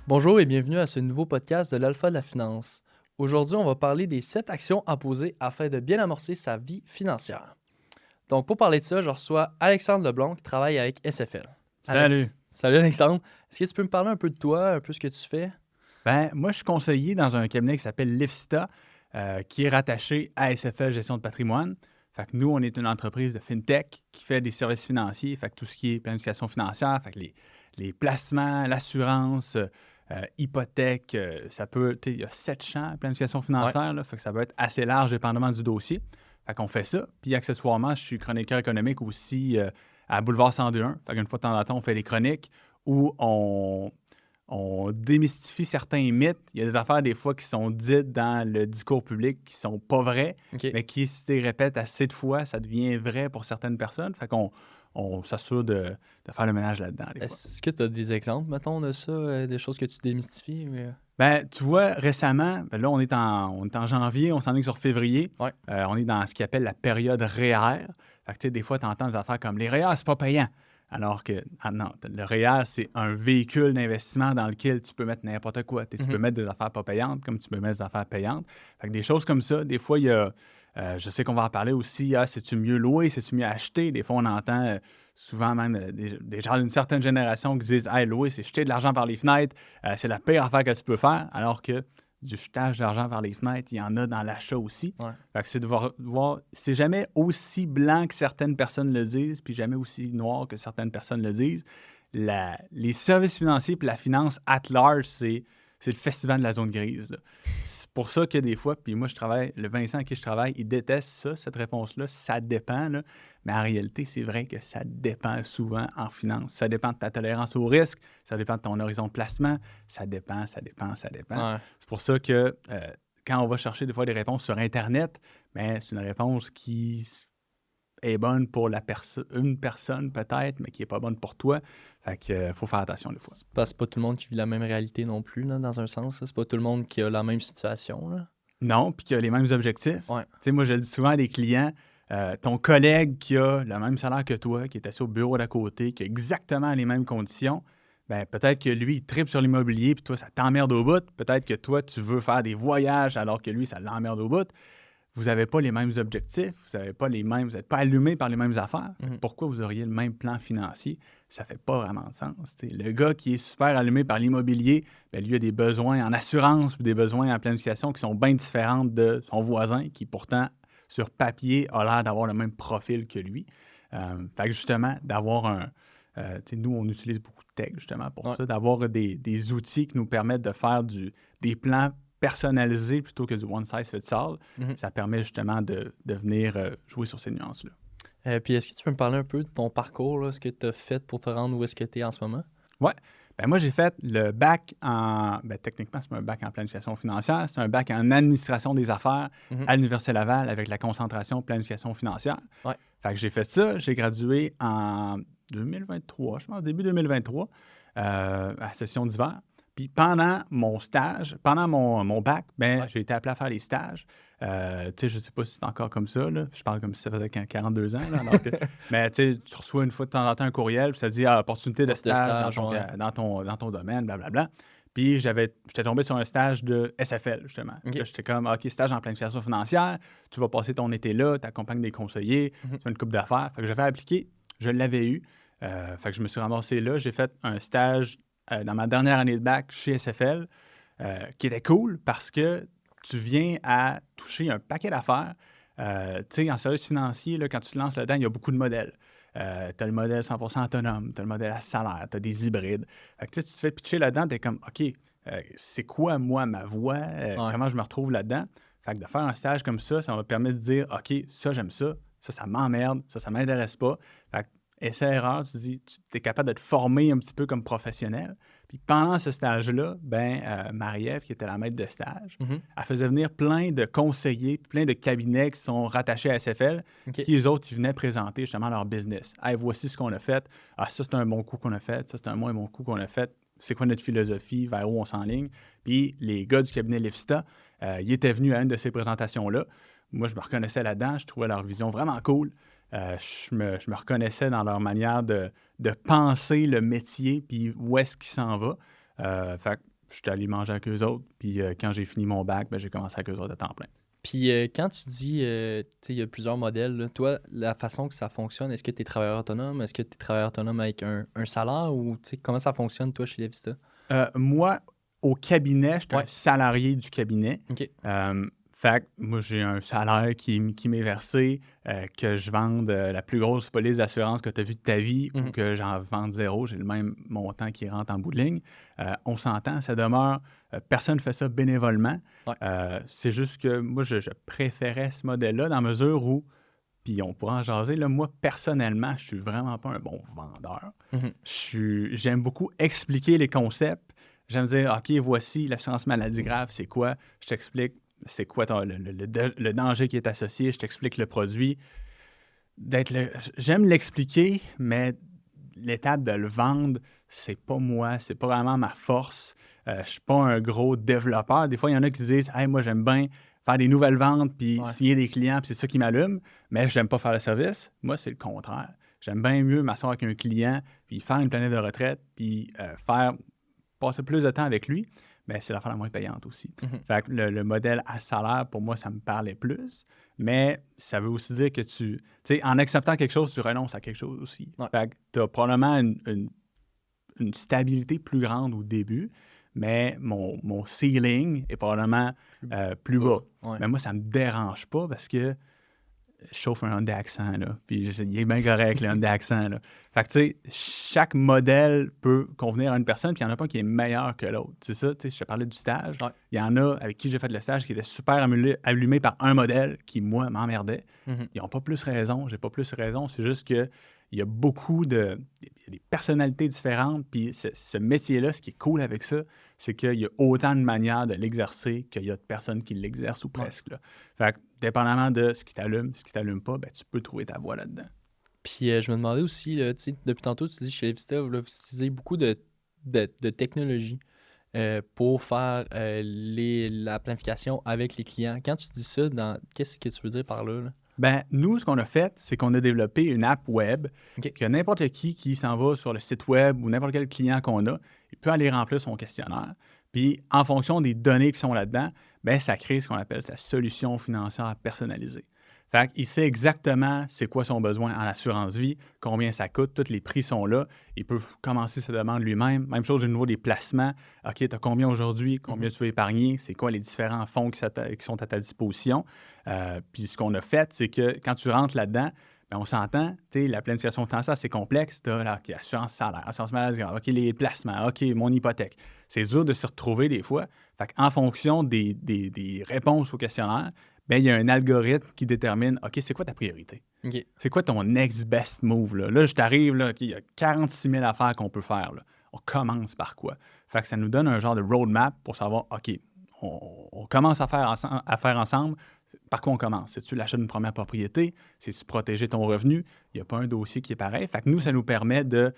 Bonjour et bienvenue à ce nouveau podcast de l'Alpha de la finance. Aujourd'hui, on va parler des 7 actions à poser afin de bien amorcer sa vie financière. Donc, pour parler de ça, je reçois Alexandre Leblanc qui travaille avec SFL. Salut. Salut Alexandre. Est-ce que tu peux me parler un peu de toi, un peu ce que tu fais? Moi, je suis conseiller dans un cabinet qui s'appelle Lifsta, qui est rattaché à SFL Gestion de patrimoine. Fait que nous, on est une entreprise de FinTech qui fait des services financiers, fait que tout ce qui est planification financière, fait que les placements, l'assurance, hypothèque, ça peut, tu sais, il y a 7 champs de planification Ouais. financière, là, fait que ça peut être assez large dépendamment du dossier. Fait qu'on fait ça. Puis accessoirement, je suis chroniqueur économique aussi à Boulevard 102.1. Fait qu'une fois de temps en temps, on fait des chroniques où on démystifie certains mythes. Il y a des affaires, des fois, qui sont dites dans le discours public qui sont pas vraies, OK. mais qui, si tu les répètes assez de fois, ça devient vrai pour certaines personnes. Fait qu'on s'assure de faire le ménage là-dedans, des fois. Est-ce que tu as des exemples, mettons, de ça, des choses que tu démystifies? Tu vois, récemment, là, on est en janvier, on s'en est sur février. Ouais. On est dans ce qu'ils appelle la période REER. Fait que, tu sais, des fois, tu entends des affaires comme les REER, c'est pas payant. Alors que, non, le REER, c'est un véhicule d'investissement dans lequel tu peux mettre n'importe quoi. Tu peux mettre des affaires pas payantes comme tu peux mettre des affaires payantes. Fait que des choses comme ça, des fois, il y a, je sais qu'on va en parler aussi, c'est-tu mieux louer, c'est-tu mieux acheter? Des fois, on entend souvent même des gens d'une certaine génération qui disent « Hey, louer, c'est jeter de l'argent par les fenêtres, c'est la pire affaire que tu peux faire. » Alors que du jetage d'argent par les fenêtres, il y en a dans l'achat aussi. Ouais. Fait que c'est de voir, c'est jamais aussi blanc que certaines personnes le disent, puis jamais aussi noir que certaines personnes le disent. Les services financiers puis la finance at large, c'est le festival de la zone grise, là. C'est pour ça que des fois, puis moi, le Vincent avec qui je travaille, il déteste ça, cette réponse-là. Ça dépend, là. Mais en réalité, c'est vrai que ça dépend souvent en finance. Ça dépend de ta tolérance au risque, ça dépend de ton horizon de placement, ça dépend. Ouais. C'est pour ça que quand on va chercher des fois des réponses sur Internet, c'est une réponse qui est bonne pour une personne peut-être, mais qui n'est pas bonne pour toi. Fait que faut faire attention des fois. C'est parce que pas tout le monde qui vit la même réalité non plus, là, dans un sens. C'est pas tout le monde qui a la même situation, là. Non, puis qui a les mêmes objectifs. Ouais. Tu sais, moi, je le dis souvent à des clients, ton collègue qui a le même salaire que toi, qui est assis au bureau d'à côté, qui a exactement les mêmes conditions, peut-être que lui, il tripe sur l'immobilier, puis toi, ça t'emmerde au bout. Peut-être que toi, tu veux faire des voyages alors que lui, ça l'emmerde au bout. Vous n'avez pas les mêmes objectifs, vous n'êtes pas allumé par les mêmes affaires. Pourquoi vous auriez le même plan financier? Ça ne fait pas vraiment de sens. T'sais. Le gars qui est super allumé par l'immobilier, lui a des besoins en assurance ou des besoins en planification qui sont bien différents de son voisin qui, pourtant, sur papier, a l'air d'avoir le même profil que lui. Fait que justement, d'avoir nous, on utilise beaucoup de tech justement pour ça, d'avoir des outils qui nous permettent de faire des plans personnalisé plutôt que du one size fits all, ça permet justement de venir jouer sur ces nuances-là. Puis est-ce que tu peux me parler un peu de ton parcours, là, ce que tu as fait pour te rendre où est-ce que tu es en ce moment? Oui. Moi, j'ai fait le bac techniquement, c'est pas un bac en planification financière, c'est un bac en administration des affaires à l'Université Laval avec la concentration planification financière. Ouais. Fait que j'ai fait ça, j'ai gradué en 2023, je pense, début 2023, à la session d'hiver. Puis pendant mon stage, pendant mon bac, j'ai été appelé à faire des stages. Je ne sais pas si c'est encore comme ça, là. Je parle comme si ça faisait 42 ans. Là, mais tu reçois une fois de temps en temps un courriel, puis ça dit opportunité de stage dans ton domaine, blablabla. Puis j'étais tombé sur un stage de SFL, justement. Okay. Là, j'étais comme, OK, stage en planification financière, tu vas passer ton été là, tu accompagnes des conseillers, tu fais une couple d'affaires. Fait que j'avais appliqué, je l'avais eu. Fait que je me suis ramassé là. J'ai fait un stage dans ma dernière année de bac chez SFL, qui était cool parce que tu viens à toucher un paquet d'affaires. Tu sais, en service financier, là, quand tu te lances là-dedans, il y a beaucoup de modèles. Tu as le modèle 100% autonome, tu as le modèle à salaire, tu as des hybrides. Fait que, tu te fais pitcher là-dedans, tu es comme, OK, c'est quoi, moi, ma voie? Comment je me retrouve là-dedans? Fait que de faire un stage comme ça m'a permis de dire, OK, ça, j'aime ça m'emmerde, ça m'intéresse pas. Fait que essai-erreur, tu dis, tu es capable de te former un petit peu comme professionnel. Puis pendant ce stage-là, Marie-Ève, qui était la maître de stage, elle faisait venir plein de conseillers, plein de cabinets qui sont rattachés à SFL, qui, eux autres, ils venaient présenter justement leur business. Hey, voici ce qu'on a fait. Ah, ça, c'est un bon coup qu'on a fait. Ça, c'est un moins bon coup qu'on a fait. C'est quoi notre philosophie, vers où on s'enligne. Puis les gars du cabinet Lifsta, ils étaient venus à une de ces présentations-là. Moi, je me reconnaissais là-dedans. Je trouvais leur vision vraiment cool. Je me reconnaissais dans leur manière de penser le métier puis où est-ce qu'il s'en va. Fait je suis allé manger avec eux autres. Puis quand j'ai fini mon bac, j'ai commencé avec eux autres à temps plein. Puis quand tu dis, tu sais, il y a plusieurs modèles, là, toi, la façon que ça fonctionne, est-ce que tu es travailleur autonome? Est-ce que tu es travailleur autonome avec un salaire ou tu sais, comment ça fonctionne, toi, chez Levista? Moi, au cabinet, je suis un salarié du cabinet. OK. Fait que moi, j'ai un salaire qui m'est versé, que je vende la plus grosse police d'assurance que tu as vue de ta vie ou que j'en vende zéro. J'ai le même montant qui rentre en bout de ligne. On s'entend, ça demeure. Personne ne fait ça bénévolement. Ouais. C'est juste que moi, je préférais ce modèle-là dans la mesure où, puis on pourra en jaser, là, moi, personnellement, je suis vraiment pas un bon vendeur. J'aime beaucoup expliquer les concepts. J'aime dire, OK, voici l'assurance maladie grave, c'est quoi? Je t'explique c'est quoi le danger qui est associé, je t'explique le produit. J'aime l'expliquer, mais l'étape de le vendre, c'est pas moi, c'est pas vraiment ma force. Je suis pas un gros développeur. Des fois, il y en a qui disent « Hey, moi, j'aime bien faire des nouvelles ventes puis signer des clients, puis c'est ça qui m'allume, mais j'aime pas faire le service. » Moi, c'est le contraire. J'aime bien mieux m'asseoir avec un client, puis faire une planète de retraite, puis passer plus de temps avec lui. Mais c'est l'affaire la moins payante aussi. Fait que le modèle à salaire, pour moi, ça me parlait plus. Mais ça veut aussi dire que tu sais, en acceptant quelque chose, tu renonces à quelque chose aussi. Ouais. Fait que tu as probablement une stabilité plus grande au début, mais mon ceiling est probablement plus bas. Ouais. Mais moi, ça me dérange pas parce que je chauffe un Honda Accent, là. Puis il est bien correct, le Honda Accent, là. Fait que, tu sais, chaque modèle peut convenir à une personne, puis il n'y en a pas qui est meilleur que l'autre. C'est ça, tu sais, je te parlais du stage. Ouais. Il y en a avec qui j'ai fait le stage qui étaient super allumés par un modèle qui, moi, m'emmerdait. Ils n'ont pas plus raison, j'ai pas plus raison. C'est juste que il y a beaucoup il y a des personnalités différentes, puis ce métier-là, ce qui est cool avec ça, c'est qu'il y a autant de manières de l'exercer qu'il y a de personnes qui l'exercent ou presque. Là. Fait que, dépendamment de ce qui t'allume pas, ben, tu peux trouver ta voie là-dedans. Puis je me demandais aussi, tu sais, depuis tantôt, tu dis chez Levista, vous utilisez beaucoup de technologie pour faire la planification avec les clients. Quand tu dis ça, qu'est-ce que tu veux dire par là? Ben, nous, ce qu'on a fait, c'est qu'on a développé une app web que n'importe qui s'en va sur le site web ou n'importe quel client qu'on a, il peut aller remplir son questionnaire. Puis, en fonction des données qui sont là-dedans, ben, ça crée ce qu'on appelle sa solution financière personnalisée. Fait qu'il sait exactement c'est quoi son besoin en assurance vie, combien ça coûte, tous les prix sont là. Il peut commencer sa demande lui-même. Même chose au niveau des placements. OK, tu as combien aujourd'hui, combien tu veux épargner, c'est quoi les différents fonds qui sont à ta disposition. Puis ce qu'on a fait, c'est que quand tu rentres là-dedans, bien, on s'entend, tu sais, la planification financière, c'est complexe. Tu as assurance salaire, assurance maladie, OK, les placements, OK, mon hypothèque. C'est dur de se retrouver des fois. Fait qu'en fonction des réponses au questionnaire, bien, il y a un algorithme qui détermine, OK, c'est quoi ta priorité? Okay. C'est quoi ton next best move? Là, je t'arrive, là, il y a 46 000 affaires qu'on peut faire. Là. On commence par quoi? Fait que ça nous donne un genre de roadmap pour savoir, OK, on commence à faire ensemble. Par quoi on commence? C'est-tu l'achat d'une première propriété? C'est-tu protéger ton revenu? Il n'y a pas un dossier qui est pareil. Fait que nous, ça nous permet de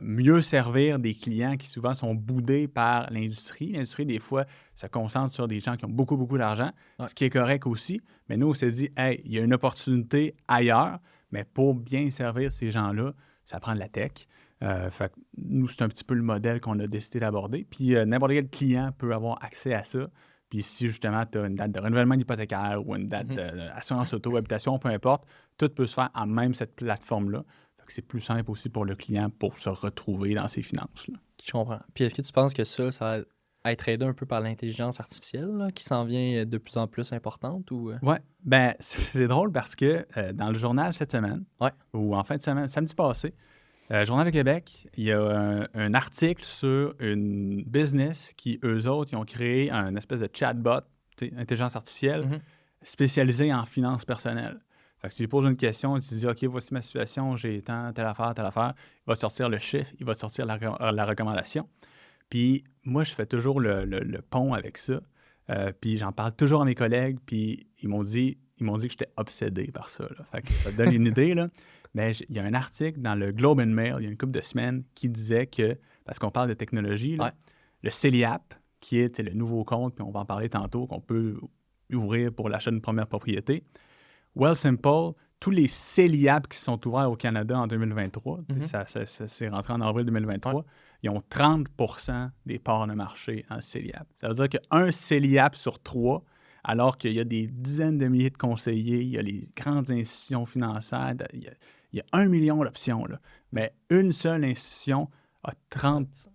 mieux servir des clients qui souvent sont boudés par l'industrie. L'industrie, des fois, se concentre sur des gens qui ont beaucoup, beaucoup d'argent, ce qui est correct aussi. Mais nous, on s'est dit, hey, il y a une opportunité ailleurs, mais pour bien servir ces gens-là, ça prend de la tech. Fait que nous, c'est un petit peu le modèle qu'on a décidé d'aborder. Puis n'importe quel client peut avoir accès à ça. Puis si justement tu as une date de renouvellement hypothécaire ou une date d'assurance auto, habitation, peu importe, tout peut se faire à même cette plateforme-là. Fait que c'est plus simple aussi pour le client pour se retrouver dans ses finances. Là. Je comprends. Puis est-ce que tu penses que ça va être aidé un peu par l'intelligence artificielle là, qui s'en vient de plus en plus importante? Ou... Oui, ben c'est drôle parce que dans le journal cette semaine, ou en fin de semaine, samedi passé, Journal de Québec, il y a un article sur une business qui, eux autres, ils ont créé un espèce de chatbot, intelligence artificielle, spécialisée en finances personnelles. Fait que si tu lui poses une question, tu dis « OK, voici ma situation, j'ai tant, telle affaire, il va sortir le chiffre, il va sortir la recommandation. Puis moi, je fais toujours le pont avec ça. Puis j'en parle toujours à mes collègues, puis ils m'ont dit que j'étais obsédé par ça. Là. Fait que ça te donne une idée, là. Mais il y a un article dans le Globe and Mail, il y a une couple de semaines, qui disait que, parce qu'on parle de technologie, là, le CELIAP, qui est le nouveau compte, puis on va en parler tantôt, qu'on peut ouvrir pour l'achat d'une première propriété, Wealthsimple tous les CELIAP qui sont ouverts au Canada en 2023, ça c'est rentré en avril 2023, Ouais. ils ont 30 des parts de marché en CELIAP. Ça veut dire qu'un CELIAP sur 3, alors qu'il y a des dizaines de milliers de conseillers, il y a les grandes institutions financières, il y a 1 million d'options, là. Mais une seule institution a 30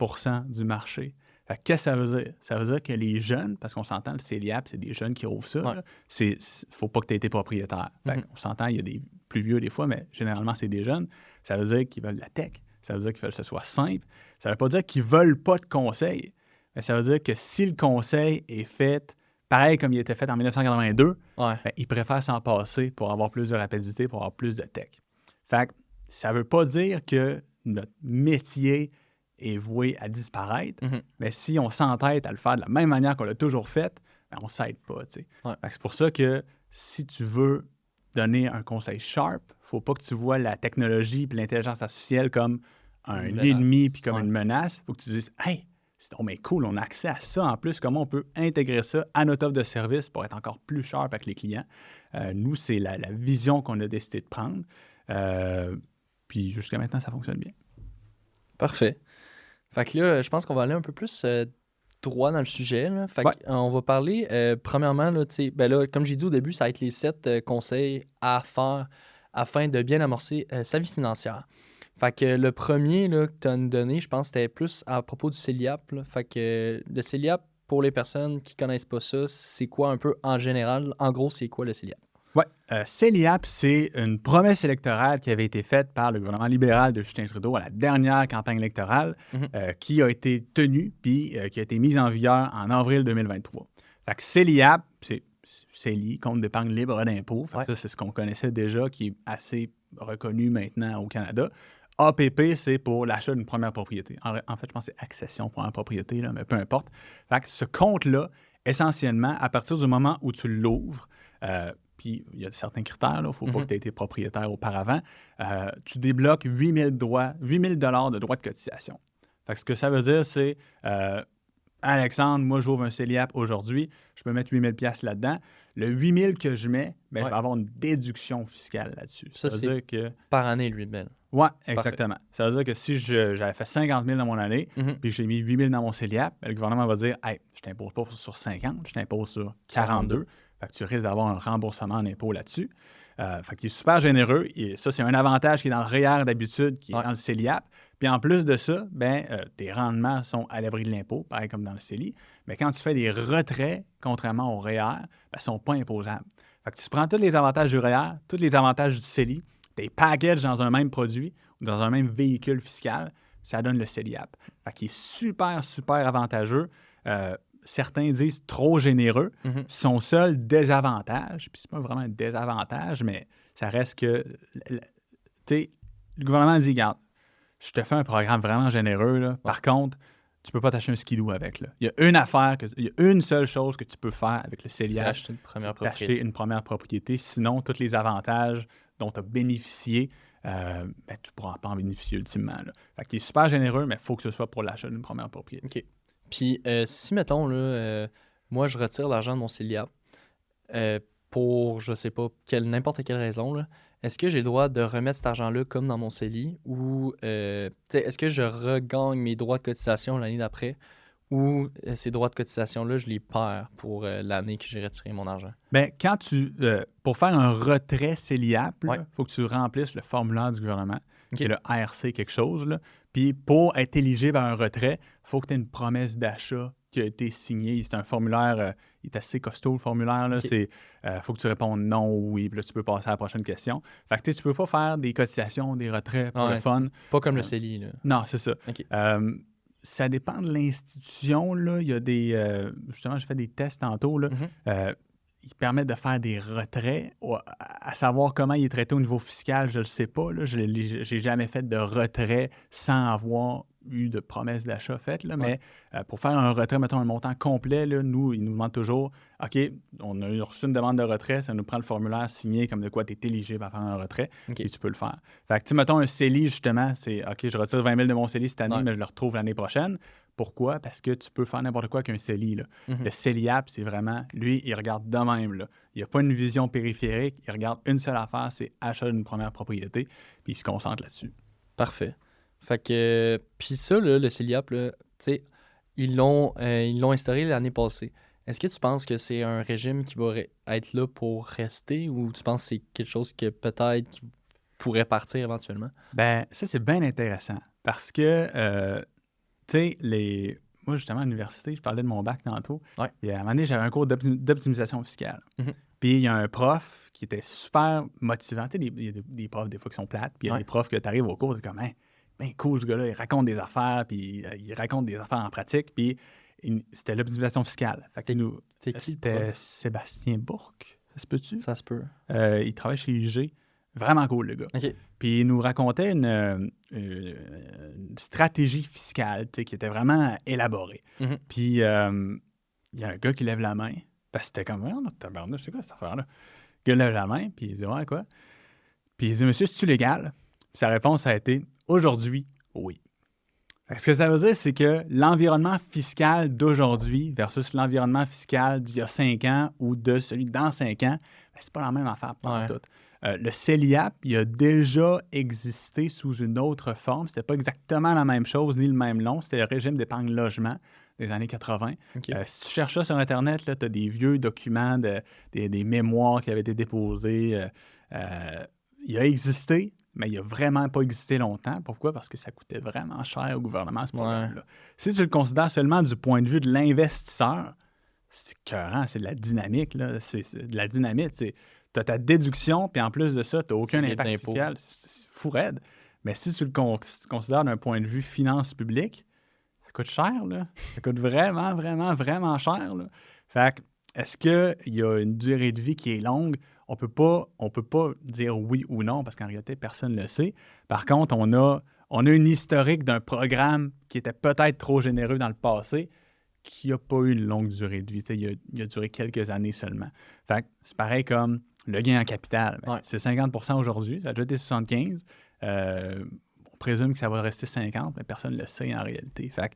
du marché. Fait que qu'est-ce que ça veut dire? Ça veut dire que les jeunes, parce qu'on s'entend, le CELIAP, c'est des jeunes qui ouvrent ça. Ouais. Il faut pas que tu aies été propriétaire. Fait qu'on s'entend, il y a des plus vieux des fois, mais généralement, c'est des jeunes. Ça veut dire qu'ils veulent la tech. Ça veut dire qu'ils veulent que ce soit simple. Ça veut pas dire qu'ils veulent pas de conseil. Mais ça veut dire que si le conseil est fait pareil comme il était fait en 1982, Ouais. ils préfèrent s'en passer pour avoir plus de rapidité, pour avoir plus de tech. Fait que ça veut pas dire que notre métier est voué à disparaître, mais si on s'entête à le faire de la même manière qu'on l'a toujours fait, ben on ne s'aide pas. Ouais. Fait que c'est pour ça que si tu veux donner un conseil sharp, il ne faut pas que tu vois la technologie et l'intelligence artificielle comme un ennemi puis comme une menace. Il faut que tu dises « Hey, c'est cool, on a accès à ça en plus. Comment on peut intégrer ça à notre offre de service pour être encore plus sharp avec les clients? » Nous, c'est la vision qu'on a décidé de prendre. Puis jusqu'à maintenant, ça fonctionne bien. Parfait. Fait que là, je pense qu'on va aller un peu plus droit dans le sujet. Là. Fait on va parler, premièrement, là, ben là, comme j'ai dit au début, ça va être les 7 conseils à faire afin de bien amorcer sa vie financière. Fait que le premier là, que tu as nous donné, je pense que c'était plus à propos du CELIAP. Là. Fait que le CELIAP, pour les personnes qui ne connaissent pas ça, c'est quoi un peu en général? En gros, c'est quoi le CELIAP? Oui, CELIAP, c'est une promesse électorale qui avait été faite par le gouvernement libéral de Justin Trudeau à la dernière campagne électorale, qui a été tenue puis qui a été mise en vigueur en avril 2023. Fait que CELIAP, c'est CELI, compte d'épargne libre d'impôt. Ça, c'est ce qu'on connaissait déjà, qui est assez reconnu maintenant au Canada. APP, c'est pour l'achat d'une première propriété. En fait, je pense que c'est accession première propriété, là, mais peu importe. Fait que ce compte-là, essentiellement, à partir du moment où tu l'ouvres, puis il y a certains critères, il ne faut pas que tu aies été propriétaire auparavant, tu débloques 8 000 $ de droits de cotisation. Fait que ce que ça veut dire, c'est Alexandre, moi, j'ouvre un CELIAP aujourd'hui, je peux mettre 8 000 $ là-dedans. Le 8 000 que je mets, je vais avoir une déduction fiscale là-dessus. Ça veut dire que par année, le 8 000. Oui, exactement. Parfait. Ça veut dire que si j'avais fait 50 000 dans mon année, puis que j'ai mis 8 000 dans mon CELIAP, le gouvernement va dire hey, je t'impose pas sur 50, je t'impose sur 42. Fait que tu risques d'avoir un remboursement en impôt là-dessus. Fait qu'il est super généreux. Et ça, c'est un avantage qui est dans le REER d'habitude, qui est dans le CELIAP. Puis en plus de ça, tes rendements sont à l'abri de l'impôt, pareil comme dans le CELI. Mais quand tu fais des retraits, contrairement au REER, ils ne sont pas imposables. Fait que tu prends tous les avantages du REER, tous les avantages du CELI, tes packages dans un même produit ou dans un même véhicule fiscal, ça donne le CELIAP. Fait qu'il est super, super avantageux. Certains disent trop généreux. Son seul désavantage, puis c'est pas vraiment un désavantage, mais ça reste que, le gouvernement dit, regarde, je te fais un programme vraiment généreux, là. Par contre, tu peux pas t'acheter un skidoo avec. Là. Il y a une seule chose que tu peux faire avec le CELIAP, c'est acheter une première propriété. Sinon, tous les avantages dont tu as bénéficié, tu ne pourras pas en bénéficier ultimement. Là. Fait qu'il est super généreux, mais il faut que ce soit pour l'achat d'une première propriété. OK. Puis, si, mettons, là, moi, je retire l'argent de mon CELIAP pour, je sais pas, n'importe quelle raison, là, est-ce que j'ai le droit de remettre cet argent-là comme dans mon CELI ou est-ce que je regagne mes droits de cotisation l'année d'après ou ces droits de cotisation-là, je les perds pour l'année que j'ai retiré mon argent? Bien, pour faire un retrait CELIAP, il faut que tu remplisses le formulaire du gouvernement, qui est le ARC quelque chose. Là. Puis pour être éligible à un retrait, il faut que tu aies une promesse d'achat qui a été signée. C'est un formulaire, il est assez costaud le formulaire. Il faut que tu répondes non ou oui, puis là tu peux passer à la prochaine question. Fait que tu ne peux pas faire des cotisations, des retraits pour le fun. Pas comme le CELI. Là. Non, c'est ça. Okay. Ça dépend de l'institution. Là. Il y a des. Justement, j'ai fait des tests tantôt. Là. Ils permettent de faire des retraits. À savoir comment il est traité au niveau fiscal, je ne le sais pas. Je n'ai jamais fait de retrait sans avoir eu de promesses d'achat faites, là, Ouais. mais pour faire un retrait, mettons un montant complet, là, ils nous demandent toujours OK, on a reçu une demande de retrait, ça nous prend le formulaire signé comme de quoi tu es éligible à faire un retrait, OK. et tu peux le faire. Fait que, tu sais, mettons un CELI, justement, c'est OK, je retire 20 000 de mon CELI cette année, Ouais. mais je le retrouve l'année prochaine. Pourquoi? Parce que tu peux faire n'importe quoi qu'un CELI. Là. Mhm. Le CELIAP, c'est vraiment, lui, il regarde de même. Là. Il n'y a pas une vision périphérique, il regarde une seule affaire, c'est achat d'une première propriété, puis il se concentre là-dessus. Parfait. Fait que, puis ça, là, le CELIAP, là, tu sais, ils l'ont instauré l'année passée. Est-ce que tu penses que c'est un régime qui va être là pour rester ou tu penses que c'est quelque chose que peut-être qui pourrait partir éventuellement? Ben, ça, c'est bien intéressant parce que, tu sais, moi, justement, à l'université, je parlais de mon bac tantôt. Ouais. Et à un moment donné, j'avais un cours d'optimisation fiscale. Mhm. Puis il y a un prof qui était super motivant. Tu sais, il y a des profs, des fois, qui sont plates. Puis il y a Ouais. des profs que tu arrives au cours, c'est comme, hein, ben cool, ce gars-là, il raconte des affaires, puis il raconte des affaires en pratique. Puis c'était l'optimisation fiscale. Fait que C'est qui le c'était prof? Sébastien Bourque, ça se peut-tu? Ça se peut. Il travaille chez IG. Vraiment cool, le gars. OK. Puis il nous racontait une stratégie fiscale, tu sais, qui était vraiment élaborée. Mhm. Puis il y a un gars qui lève la main, parce que c'était comme, oh, tabarnouche, c'est quoi cette affaire-là? Le gars lève la main, puis il dit, ouais, quoi? Puis il dit, monsieur, c'est-tu légal? Puis sa réponse a été, aujourd'hui, oui. Fait que ce que ça veut dire, c'est que l'environnement fiscal d'aujourd'hui versus l'environnement fiscal d'il y a 5 ans ou de celui dans 5 ans, ben, c'est pas la même affaire Ouais. tout. Le CELIAP, il a déjà existé sous une autre forme. C'était pas exactement la même chose ni le même nom. C'était le régime d'épargne logement des années 80. OK. Si tu cherches ça sur Internet, tu as des vieux documents, des mémoires qui avaient été déposés. Il a existé, mais il n'a vraiment pas existé longtemps. Pourquoi? Parce que ça coûtait vraiment cher au gouvernement, ce programme-là. Si tu le considères seulement du point de vue de l'investisseur, c'est écœurant, c'est de la dynamique, là. C'est de la dynamite. Tu as ta déduction, puis en plus de ça, tu n'as aucun C'est impact d'impôt. fiscal. C'est fou raide. Mais si tu le considères d'un point de vue finances publiques, ça coûte cher, là. Ça coûte vraiment, vraiment, vraiment cher, là. Fait que, est-ce qu'il y a une durée de vie qui est longue? On peut pas dire oui ou non, parce qu'en réalité, personne ne le sait. Par contre, on a une historique d'un programme qui était peut-être trop généreux dans le passé, qui n'a pas eu une longue durée de vie. Il a duré quelques années seulement. Fait que c'est pareil comme le gain en capital. Ouais. C'est 50% aujourd'hui, ça a déjà été 75. On présume que ça va rester 50, mais personne ne le sait en réalité. Fait que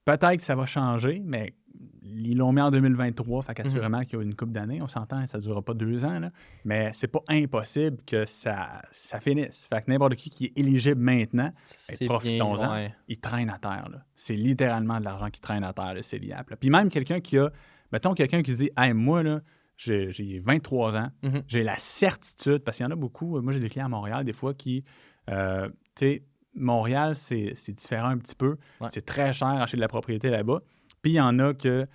peut-être que ça va changer, mais ils l'ont mis en 2023, fait qu'assurément qu'il y a une couple d'années, on s'entend, ça ne durera pas 2 ans, là, mais c'est pas impossible que ça finisse. Fait que n'importe qui est éligible maintenant, C'est profitons-en, bien, ouais. il traîne à terre. Là. C'est littéralement de l'argent qui traîne à terre, le CELIAP. Là. Puis même quelqu'un qui a, mettons quelqu'un qui dit « Hey, moi, là, j'ai 23 ans, Mhm. j'ai la certitude, parce qu'il y en a beaucoup, moi j'ai des clients à Montréal des fois qui, tu sais, Montréal, c'est différent un petit peu. Ouais. C'est très cher acheter de la propriété là-bas. Puis il y en a que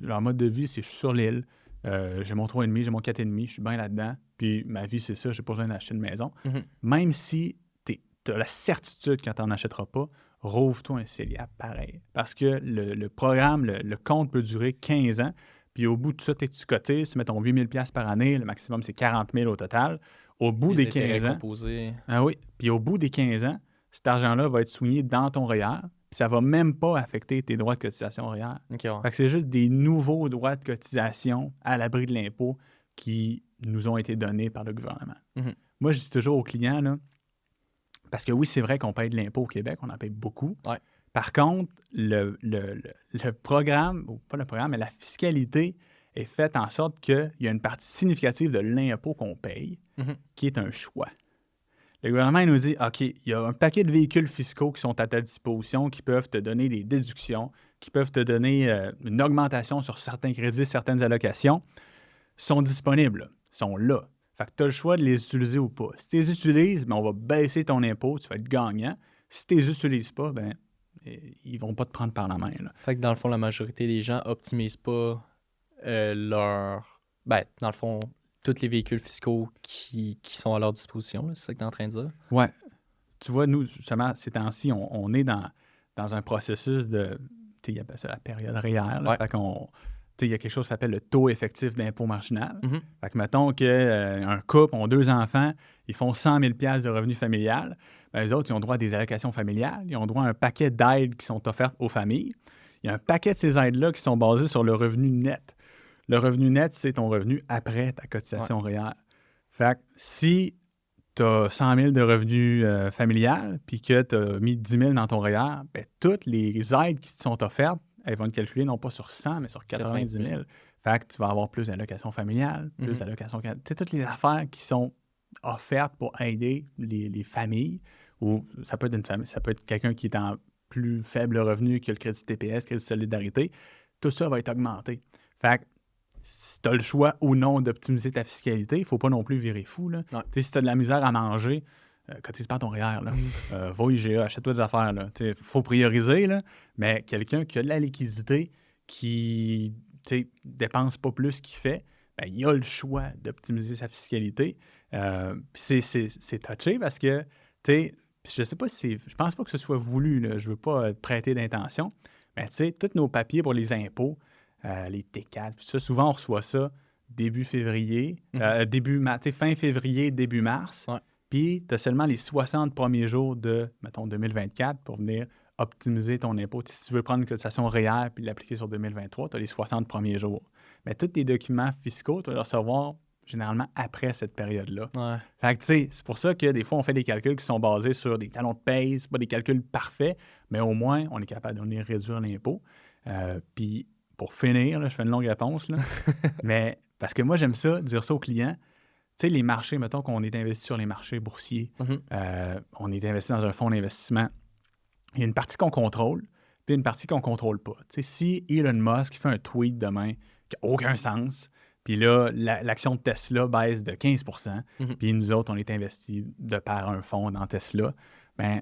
leur mode de vie, c'est je suis sur l'île, j'ai mon 3,5, j'ai mon 4,5, je suis bien là-dedans. Puis ma vie, c'est ça, j'ai pas besoin d'acheter une maison. Mhm. Même si tu as la certitude que tu n'en achèteras pas, rouvre-toi un CELIAP pareil. Parce que le programme, le compte peut durer 15 ans. Puis au bout de ça, tu cotises, tu mets ton 8 000 $ par année, le maximum, c'est 40 000 au total. Au bout des 15 ans. Composés. Ah oui. Puis au bout des 15 ans, cet argent-là va être souligné dans ton REER. Puis ça va même pas affecter tes droits de cotisation REER. OK, ouais. Fait que c'est juste des nouveaux droits de cotisation à l'abri de l'impôt qui nous ont été donnés par le gouvernement. Mhm. Moi, je dis toujours aux clients, là, parce que oui, c'est vrai qu'on paye de l'impôt au Québec, on en paye beaucoup. Ouais. Par contre, le programme, ou pas le programme, mais la fiscalité est faite en sorte qu'il y a une partie significative de l'impôt qu'on paye Mhm. qui est un choix. Le gouvernement il nous dit, OK, il y a un paquet de véhicules fiscaux qui sont à ta disposition, qui peuvent te donner des déductions, qui peuvent te donner une augmentation sur certains crédits, certaines allocations, sont disponibles, là, sont là. Fait que tu as le choix de les utiliser ou pas. Si tu les utilises, ben, on va baisser ton impôt, tu vas être gagnant. Si tu les utilises pas, ben, ils vont pas te prendre par la main. Là. Fait que dans le fond, la majorité des gens optimisent pas leur... Ben, dans le fond, tous les véhicules fiscaux qui sont à leur disposition, là, c'est ça que tu es en train de dire? Ouais. Tu vois, nous, justement, ces temps-ci, on est dans un processus de... Tu sais, ils appellent ça la période REER. Là, Ouais. Fait qu'on... il y a quelque chose qui s'appelle le taux effectif d'impôt marginal. Mhm. Fait que mettons qu'un couple ont 2 enfants, ils font 100 000 $ de revenus familial, ben, les autres, ils ont droit à des allocations familiales, ils ont droit à un paquet d'aides qui sont offertes aux familles. Il y a un paquet de ces aides-là qui sont basées sur le revenu net. Le revenu net, c'est ton revenu après ta cotisation REER. Fait que si tu as 100 000 de revenus familial, puis que tu as mis 10 000 dans ton REER, ben, toutes les aides qui te sont offertes, elles vont être calculées non pas sur 100, mais sur 90 000. Fait que tu vas avoir plus d'allocations familiales, plus d'allocations... Tu sais, toutes les affaires qui sont offertes pour aider les familles, ou ça peut être une famille, ça peut être quelqu'un qui est en plus faible revenu, qui a le crédit TPS, crédit solidarité, tout ça va être augmenté. Fait que si tu as le choix ou non d'optimiser ta fiscalité, il ne faut pas non plus virer fou. Là. Si tu as de la misère à manger, cotise pas ton REER. Va au IGA, achète-toi des affaires. Il faut prioriser, là, mais quelqu'un qui a de la liquidité, qui dépense pas plus qu'il fait, ben, il a le choix d'optimiser sa fiscalité. C'est touché parce que, je sais pas si je pense pas que ce soit voulu, là, je veux pas prêter d'intention, mais tous nos papiers pour les impôts, les T4, tout ça, souvent on reçoit ça début février, fin février, début mars, puis tu as seulement les 60 premiers jours de, mettons, 2024 pour venir optimiser ton impôt. Si tu veux prendre une cotisation REER puis l'appliquer sur 2023, tu as les 60 premiers jours. Mais tous tes documents fiscaux, tu vas les recevoir généralement après cette période-là. Fait que, c'est pour ça que des fois, on fait des calculs qui sont basés sur des talons de paye, c'est pas des calculs parfaits, mais au moins, on est capable de venir réduire l'impôt. Puis, pour finir, là, je fais une longue réponse, là, mais parce que moi, j'aime ça, dire ça aux clients. Tu sais, les marchés, mettons qu'on est investi sur les marchés boursiers, on est investi dans un fonds d'investissement. Il y a une partie qu'on contrôle, puis une partie qu'on ne contrôle pas. Tu sais, si Elon Musk fait un tweet demain qui n'a aucun sens, puis là, l'action de Tesla baisse de 15 %, puis nous autres, on est investis de par un fonds dans Tesla, bien,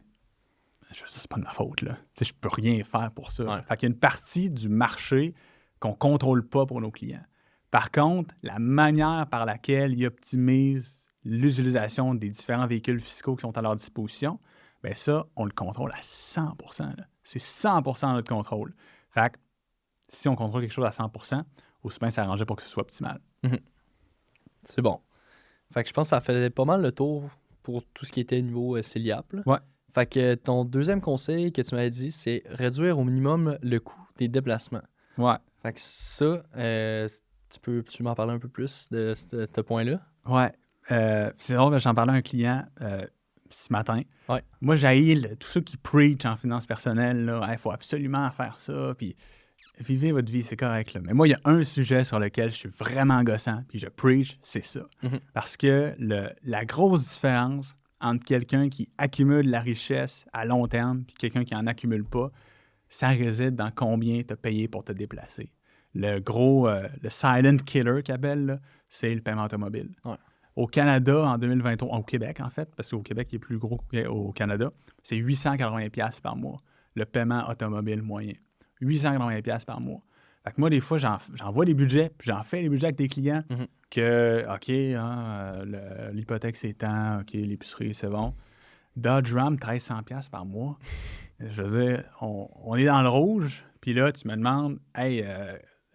c'est pas de ma faute, là. Tu sais, je peux rien faire pour ça. Fait qu'il y a une partie du marché qu'on ne contrôle pas pour nos clients. Par contre, la manière par laquelle ils optimisent l'utilisation des différents véhicules fiscaux qui sont à leur disposition, bien ça, on le contrôle à 100 %. Là. C'est 100 % notre contrôle. Fait que si on contrôle quelque chose à 100 %, aussi bien s'arranger pour que ce soit optimal. C'est bon. Fait que je pense que ça fait pas mal le tour pour tout ce qui était niveau CELIAP. Ouais. Fait que ton deuxième conseil que tu m'avais dit, c'est réduire au minimum le coût des déplacements. Ouais. Fait que ça, tu m'en parler un peu plus de ce point-là? Ouais. C'est drôle, j'en parlais à un client ce matin. Ouais. Moi, j'haïs tous ceux qui preach en finance personnelle. Il faut absolument faire ça. Puis vivez votre vie, c'est correct. Là. Mais moi, il y a un sujet sur lequel je suis vraiment gossant, puis je preach, c'est ça. Parce que la grosse différence entre quelqu'un qui accumule la richesse à long terme puis quelqu'un qui n'en accumule pas, ça réside dans combien tu as payé pour te déplacer. Le gros, le silent killer qu'ils appellent, c'est le paiement automobile. Ouais. Au Canada, en 2023, au Québec en fait, parce qu'au Québec, il est plus gros qu'au Canada, c'est 880 $ par mois, le paiement automobile moyen. 880 $ par mois. Fait que moi, des fois, j'envoie des budgets, puis j'en fais les budgets avec des clients que, OK, l'hypothèque, c'est tant, OK, l'épicerie, c'est bon. Dodge Ram, 1 300 $ par mois. Je veux dire, on est dans le rouge, puis là, tu me demandes, hey,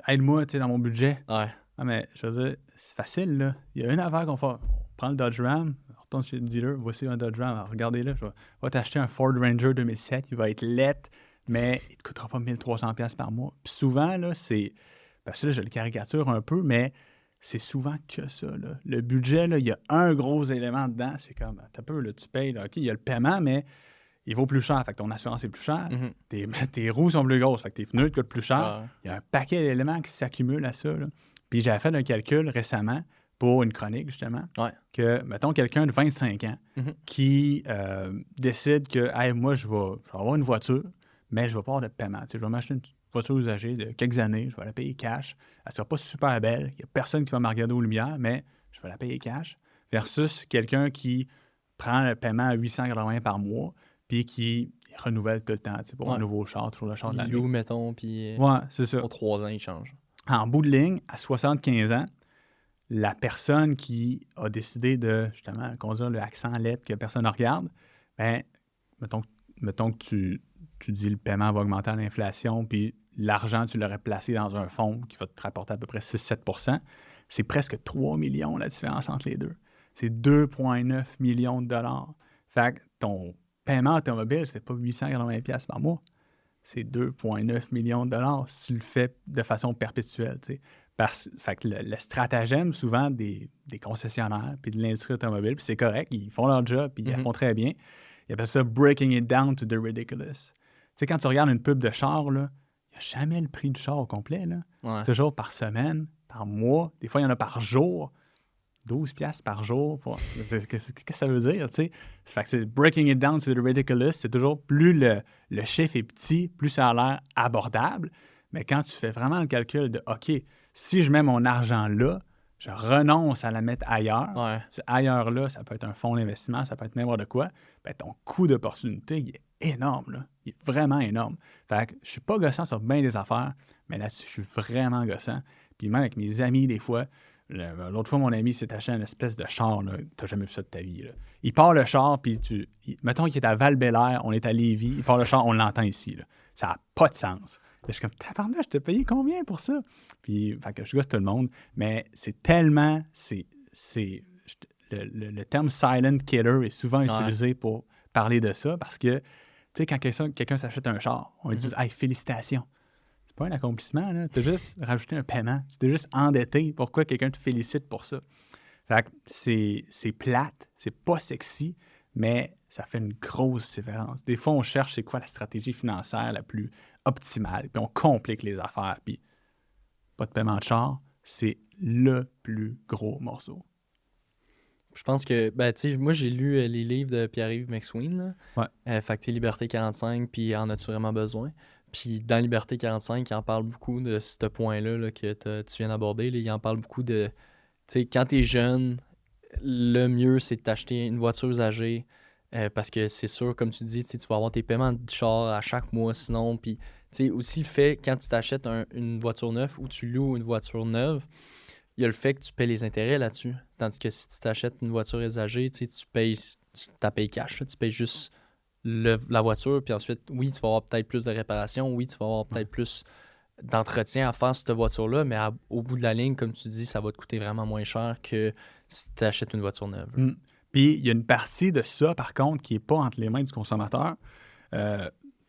aide-moi, tu sais, dans mon budget. Ouais. Ah, mais je veux dire, c'est facile, là. Il y a une affaire qu'on fait. On prend le Dodge Ram, on retourne chez le dealer, voici un Dodge Ram. Alors, regardez-là, je vais t'acheter un Ford Ranger 2007, il va être laid, mais il ne te coûtera pas 1 300 $ par mois. Puis souvent, là, c'est... Parce que là, je le caricature un peu, mais c'est souvent que ça, là. Le budget, là, il y a un gros élément dedans. C'est comme, t'as peu, là, tu payes, là, OK, il y a le paiement, mais il vaut plus cher. Fait que ton assurance est plus chère. Tes roues sont plus grosses. Fait que tes pneus te coûtent plus cher. Il y a un paquet d'éléments qui s'accumulent à ça, là. Puis j'avais fait un calcul récemment pour une chronique, justement, que, mettons, quelqu'un de 25 ans qui décide que, hey, moi, je vais avoir une voiture, mais je ne vais pas avoir de paiement. Tu sais, je vais m'acheter une voiture usagée de quelques années, je vais la payer cash. Elle ne sera pas super belle. Il n'y a personne qui va me regarder aux lumières, mais je vais la payer cash. Versus quelqu'un qui prend le paiement à 880 par mois, puis qui renouvelle tout le temps, tu sais, pour un nouveau char, toujours le char de l'année. Il loue, mettons, puis c'est ça. pour 3 ans, il change. En bout de ligne, à 75 ans, la personne qui a décidé de, justement, conduire le accent lettre que personne ne regarde, bien, mettons que tu tu dis le paiement va augmenter à l'inflation, puis l'argent, tu l'aurais placé dans un fonds qui va te rapporter à peu près 6-7 %, c'est presque 3 millions la différence entre les deux. C'est 2,9 millions de dollars. Fait que ton paiement automobile, c'est pas 880$ par mois. C'est 2,9 millions de dollars si tu le fais de façon perpétuelle. Fait que le stratagème, souvent, des concessionnaires puis de l'industrie automobile, puis c'est correct, ils font leur job, puis ils le font très bien. Ils appellent ça « breaking it down to the ridiculous ». Tu sais, quand tu regardes une pub de char, il n'y a jamais le prix du char au complet. Là. Ouais. Toujours par semaine, par mois. Des fois, il y en a par jour. 12$ par jour. Qu'est-ce que ça veut dire, tu sais? Fait que c'est breaking it down to the ridiculous. C'est toujours plus le chiffre est petit, plus ça a l'air abordable. Mais quand tu fais vraiment le calcul de OK, si je mets mon argent là, je renonce à la mettre ailleurs. Ouais. Ce ailleurs-là, ça peut être un fonds d'investissement, ça peut être n'importe quoi. Ben, ton coût d'opportunité, il est énorme, là. Il est vraiment énorme. Fait que je suis pas gossant sur bien des affaires, mais là-dessus, je suis vraiment gossant. Puis même avec mes amis, des fois, l'autre fois, mon ami s'est acheté une espèce de char, là. T'as jamais vu ça de ta vie, là. Il part le char, puis mettons qu'il est à Val-Bélair, on est à Lévis, il part le char, on l'entend ici, là. Ça n'a pas de sens. Je suis comme, tabarnak, je t'ai payé combien pour ça? Puis, fait que je gosse tout le monde, mais c'est tellement, le terme silent killer est souvent utilisé pour parler de ça, parce que, tu sais, quand quelqu'un s'achète un char, on lui dit, hey, félicitations. C'est pas un accomplissement, là. T'as juste rajouté un paiement. Tu t'es juste endetté. Pourquoi quelqu'un te félicite pour ça? Fait que c'est plate, c'est pas sexy, mais ça fait une grosse différence. Des fois, on cherche c'est quoi la stratégie financière la plus optimale, puis on complique les affaires, puis pas de paiement de char, c'est le plus gros morceau. Je pense que, ben, tu sais, moi, j'ai lu les livres de Pierre-Yves McSween, là. Ouais. Fait que, tu sais, Liberté 45, puis En as-tu vraiment besoin? Puis dans Liberté 45, il en parle beaucoup de ce point-là là, que tu viens d'aborder. Là. Il en parle beaucoup de, tu sais, quand t'es jeune, le mieux, c'est de t'acheter une voiture usagée, parce que c'est sûr, comme tu dis, tu vas avoir tes paiements de char à chaque mois, sinon, puis, tu sais, aussi le fait, quand tu t'achètes une voiture neuve ou tu loues une voiture neuve, il y a le fait que tu payes les intérêts là-dessus. Tandis que si tu t'achètes une voiture usagée, tu payes cash. Là, tu payes juste la voiture, puis ensuite, oui, tu vas avoir peut-être plus de réparations, oui, tu vas avoir peut-être plus d'entretien à faire sur cette voiture-là, mais au bout de la ligne, comme tu dis, ça va te coûter vraiment moins cher que si tu achètes une voiture neuve. Puis, il y a une partie de ça, par contre, qui n'est pas entre les mains du consommateur.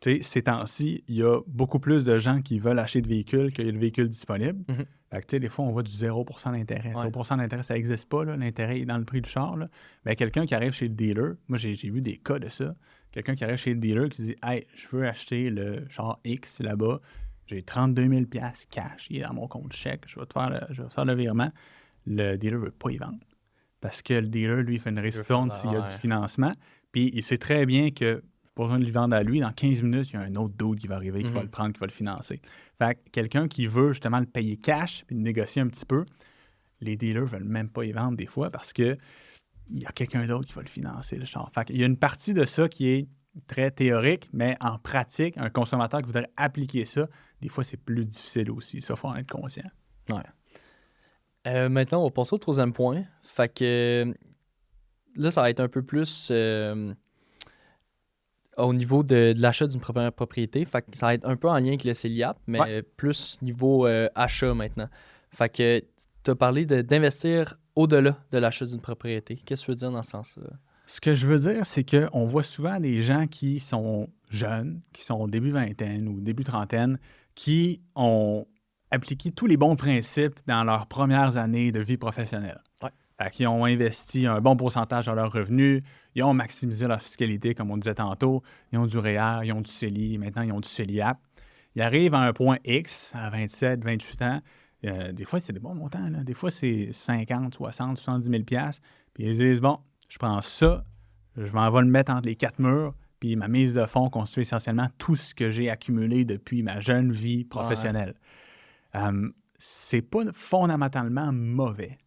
Ces temps-ci, il y a beaucoup plus de gens qui veulent acheter de véhicules qu'il y a de véhicules disponibles. Fait que, des fois, on voit du 0% d'intérêt. 0% d'intérêt, ça n'existe pas. Là. L'intérêt est dans le prix du char. Là. Mais quelqu'un qui arrive chez le dealer, moi, j'ai vu des cas de ça. Quelqu'un qui arrive chez le dealer qui dit « Hey, je veux acheter le char X là-bas. J'ai 32 000 $ cash. Il est dans mon compte chèque. Je vais faire le virement. » Le dealer ne veut pas y vendre. Parce que le dealer, lui, fait une ristourne s'il y a du financement. Puis il sait très bien que pas besoin de lui vendre à lui. Dans 15 minutes, il y a un autre dude qui va arriver, qui va le prendre, qui va le financer. Fait que quelqu'un qui veut justement le payer cash puis le négocier un petit peu, les dealers ne veulent même pas y vendre des fois parce qu'il y a quelqu'un d'autre qui va le financer, le char. Fait qu'il y a une partie de ça qui est très théorique, mais en pratique, un consommateur qui voudrait appliquer ça, des fois, c'est plus difficile aussi. Ça, il faut en être conscient. Ouais. Maintenant, on va passer au troisième point. Fait que là, ça va être un peu plus au niveau de l'achat d'une première propriété. Fait que ça va être un peu en lien avec le CELIAP, mais plus niveau achat maintenant. Fait que tu as parlé d'investir au-delà de l'achat d'une propriété. Qu'est-ce que tu veux dire dans ce sens-là? Ce que je veux dire, c'est qu'on voit souvent des gens qui sont jeunes, qui sont au début vingtaine ou début trentaine, qui ont appliqué tous les bons principes dans leurs premières années de vie professionnelle. Fait qu'ils ont investi un bon pourcentage de leurs revenus, ils ont maximisé leur fiscalité, comme on disait tantôt, ils ont du REER, ils ont du CELI, maintenant ils ont du CELIAP. Ils arrivent à un point X, à 27, 28 ans, des fois c'est des bons montants, là. Des fois c'est 50, 60, 70 000 $, puis ils disent, bon, je prends ça, je m'en vais le mettre entre les quatre murs, puis ma mise de fonds constitue essentiellement tout ce que j'ai accumulé depuis ma jeune vie professionnelle. C'est pas fondamentalement mauvais.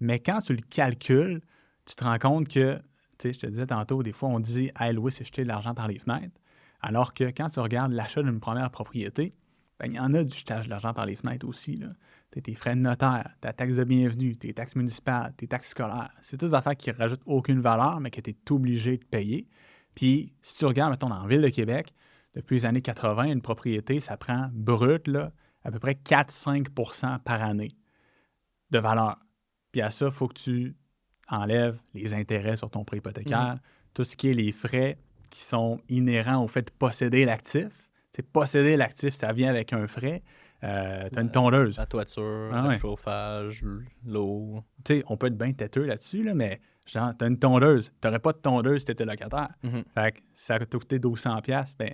Mais quand tu le calcules, tu te rends compte que, tu sais, je te disais tantôt, des fois, on dit « Hey, Louis, c'est jeter de l'argent par les fenêtres ». Alors que quand tu regardes l'achat d'une première propriété, ben, il y en a du jetage de l'argent par les fenêtres aussi. Là. Tes frais de notaire, ta taxe de bienvenue, tes taxes municipales, tes taxes scolaires. C'est toutes des affaires qui ne rajoutent aucune valeur, mais que tu es obligé de payer. Puis, si tu regardes, mettons, dans la ville de Québec, depuis les années 80, une propriété, ça prend brut, là, à peu près 4-5 % par année de valeur. Puis à ça, il faut que tu enlèves les intérêts sur ton prêt hypothécaire, tout ce qui est les frais qui sont inhérents au fait de posséder l'actif. Posséder l'actif, ça vient avec un frais. Tu as une tondeuse. La toiture, le chauffage, l'eau. On peut être bien têteux là-dessus, là, mais genre, tu as une tondeuse. Tu n'aurais pas de tondeuse si tu étais locataire. Fait que ça va te coûter 1200$. Ben,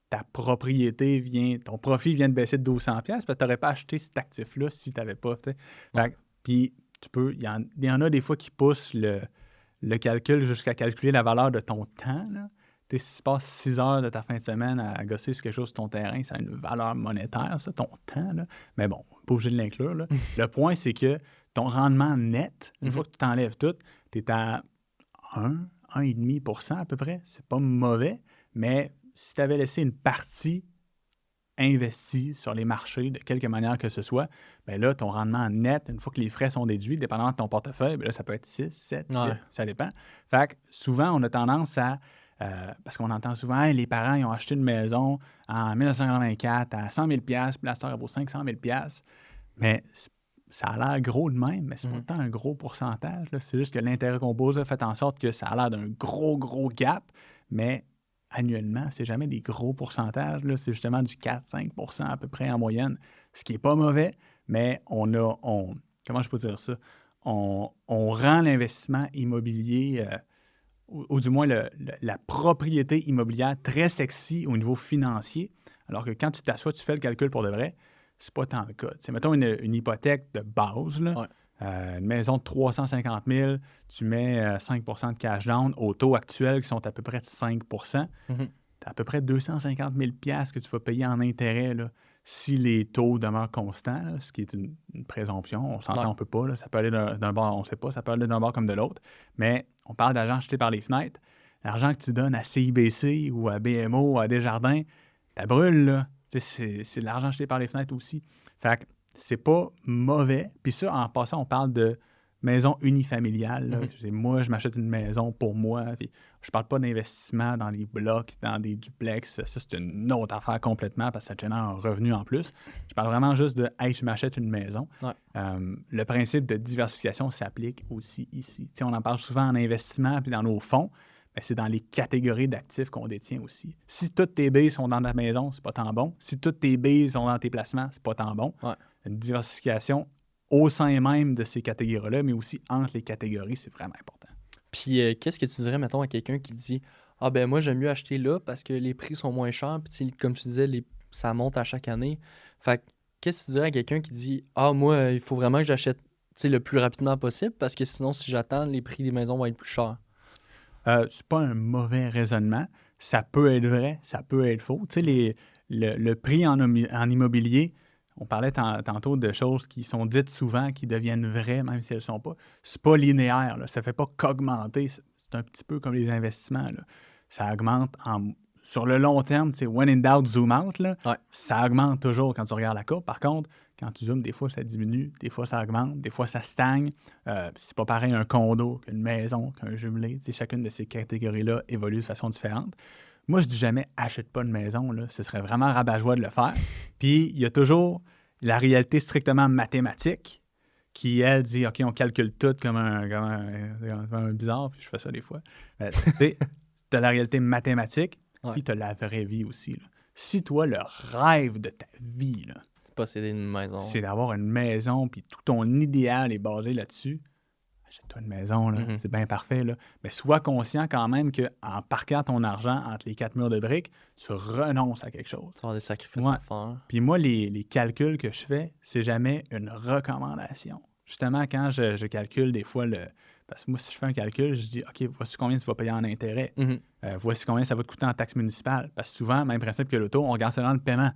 ta propriété ton profit vient de baisser de 1200$ parce que tu n'aurais pas acheté cet actif-là si tu n'avais pas. Puis, il y en a des fois qui poussent le calcul jusqu'à calculer la valeur de ton temps. Là. Si tu passes 6 heures de ta fin de semaine à gosser sur quelque chose sur ton terrain, ça a une valeur monétaire, ça, ton temps. Là. Mais bon, pas obligé de l'inclure. Là. Le point, c'est que ton rendement net, une fois que tu t'enlèves tout, tu es à 1,5% à peu près. C'est pas mauvais, mais si tu avais laissé une partie investi sur les marchés de quelque manière que ce soit, bien là, ton rendement net, une fois que les frais sont déduits, dépendamment de ton portefeuille, bien là, ça peut être 6, 7, 8, ça dépend. Fait que souvent, on a tendance à... parce qu'on entend souvent, hey, les parents, ils ont acheté une maison en 1984 à 100 000 $, puis la star, elle vaut 500 000 $. Mais ça a l'air gros de même, mais c'est pas tant un gros pourcentage. Là. C'est juste que l'intérêt qu'on pose a fait en sorte que ça a l'air d'un gros gap, mais annuellement, c'est jamais des gros pourcentages. Là. C'est justement du 4-5% à peu près en moyenne, ce qui n'est pas mauvais, mais comment je peux dire ça? On rend l'investissement immobilier, ou du moins la propriété immobilière, très sexy au niveau financier, alors que quand tu t'assois, tu fais le calcul pour de vrai, c'est pas tant le cas. T'sais, mettons une hypothèque de base, là, une maison de 350 000, tu mets 5 % de cash down au taux actuel qui sont à peu près de 5 %. Tu as à peu près 250 000 $ que tu vas payer en intérêt là, si les taux demeurent constants, là, ce qui est une présomption. On s'entend, on ne peut pas. Là, ça peut aller d'un bord, on ne sait pas, ça peut aller d'un bord comme de l'autre. Mais on parle d'argent acheté par les fenêtres. L'argent que tu donnes à CIBC ou à BMO ou à Desjardins, ça brûle, là. C'est de l'argent acheté par les fenêtres aussi. Fait que c'est pas mauvais. Puis ça, en passant, on parle de maison unifamiliale. Là. Moi, je m'achète une maison pour moi. Puis je parle pas d'investissement dans les blocs, dans des duplex. Ça, c'est une autre affaire complètement parce que ça te génère un revenu en plus. Je parle vraiment juste de « hey, je m'achète une maison ». Le principe de diversification s'applique aussi ici. T'sais, on en parle souvent en investissement puis dans nos fonds. Ben, c'est dans les catégories d'actifs qu'on détient aussi. Si toutes tes billes sont dans ta maison, c'est pas tant bon. Si toutes tes billes sont dans tes placements, c'est pas tant bon. Une diversification au sein même de ces catégories-là, mais aussi entre les catégories, c'est vraiment important. Puis, qu'est-ce que tu dirais, mettons, à quelqu'un qui dit « Ah ben moi, j'aime mieux acheter là parce que les prix sont moins chers, puis comme tu disais, ça monte à chaque année. » Fait qu'est-ce que tu dirais à quelqu'un qui dit « Ah, moi, il faut vraiment que j'achète le plus rapidement possible parce que sinon, si j'attends, les prix des maisons vont être plus chers. » C'est pas un mauvais raisonnement. Ça peut être vrai, ça peut être faux. Tu sais, le prix en immobilier, on parlait tantôt de choses qui sont dites souvent, qui deviennent vraies, même si elles ne sont pas. C'est pas linéaire, là. Ça ne fait pas qu'augmenter. C'est un petit peu comme les investissements. Là. Ça augmente sur le long terme, tu sais, when in doubt, zoom out. Là, ça augmente toujours quand tu regardes la courbe. Par contre, quand tu zoomes, des fois, ça diminue, des fois, ça augmente, des fois, ça stagne. C'est pas pareil un condo qu'une maison, qu'un jumelé. Tu sais, chacune de ces catégories-là évolue de façon différente. Moi, je dis jamais « achète pas de maison ». Ce serait vraiment rabat-joie de le faire. Puis, il y a toujours la réalité strictement mathématique qui, elle, dit « OK, on calcule tout comme un bizarre ». Puis je fais ça des fois. Tu as la réalité mathématique, puis tu as la vraie vie aussi. Là. Si toi, le rêve de ta vie, là, posséder une maison, c'est d'avoir une maison, puis tout ton idéal est basé là-dessus, achète-toi une maison, là, c'est bien parfait. Là. Mais sois conscient quand même qu'en parquant ton argent entre les 4 murs de briques, tu renonces à quelque chose. Tu vas avoir des sacrifices à faire. Puis moi, les calculs que je fais, c'est jamais une recommandation. Justement, quand je calcule des fois parce que moi, si je fais un calcul, je dis « OK, voici combien tu vas payer en intérêt. Voici combien ça va te coûter en taxe municipale. » Parce que souvent, même principe que l'auto, on regarde seulement le paiement.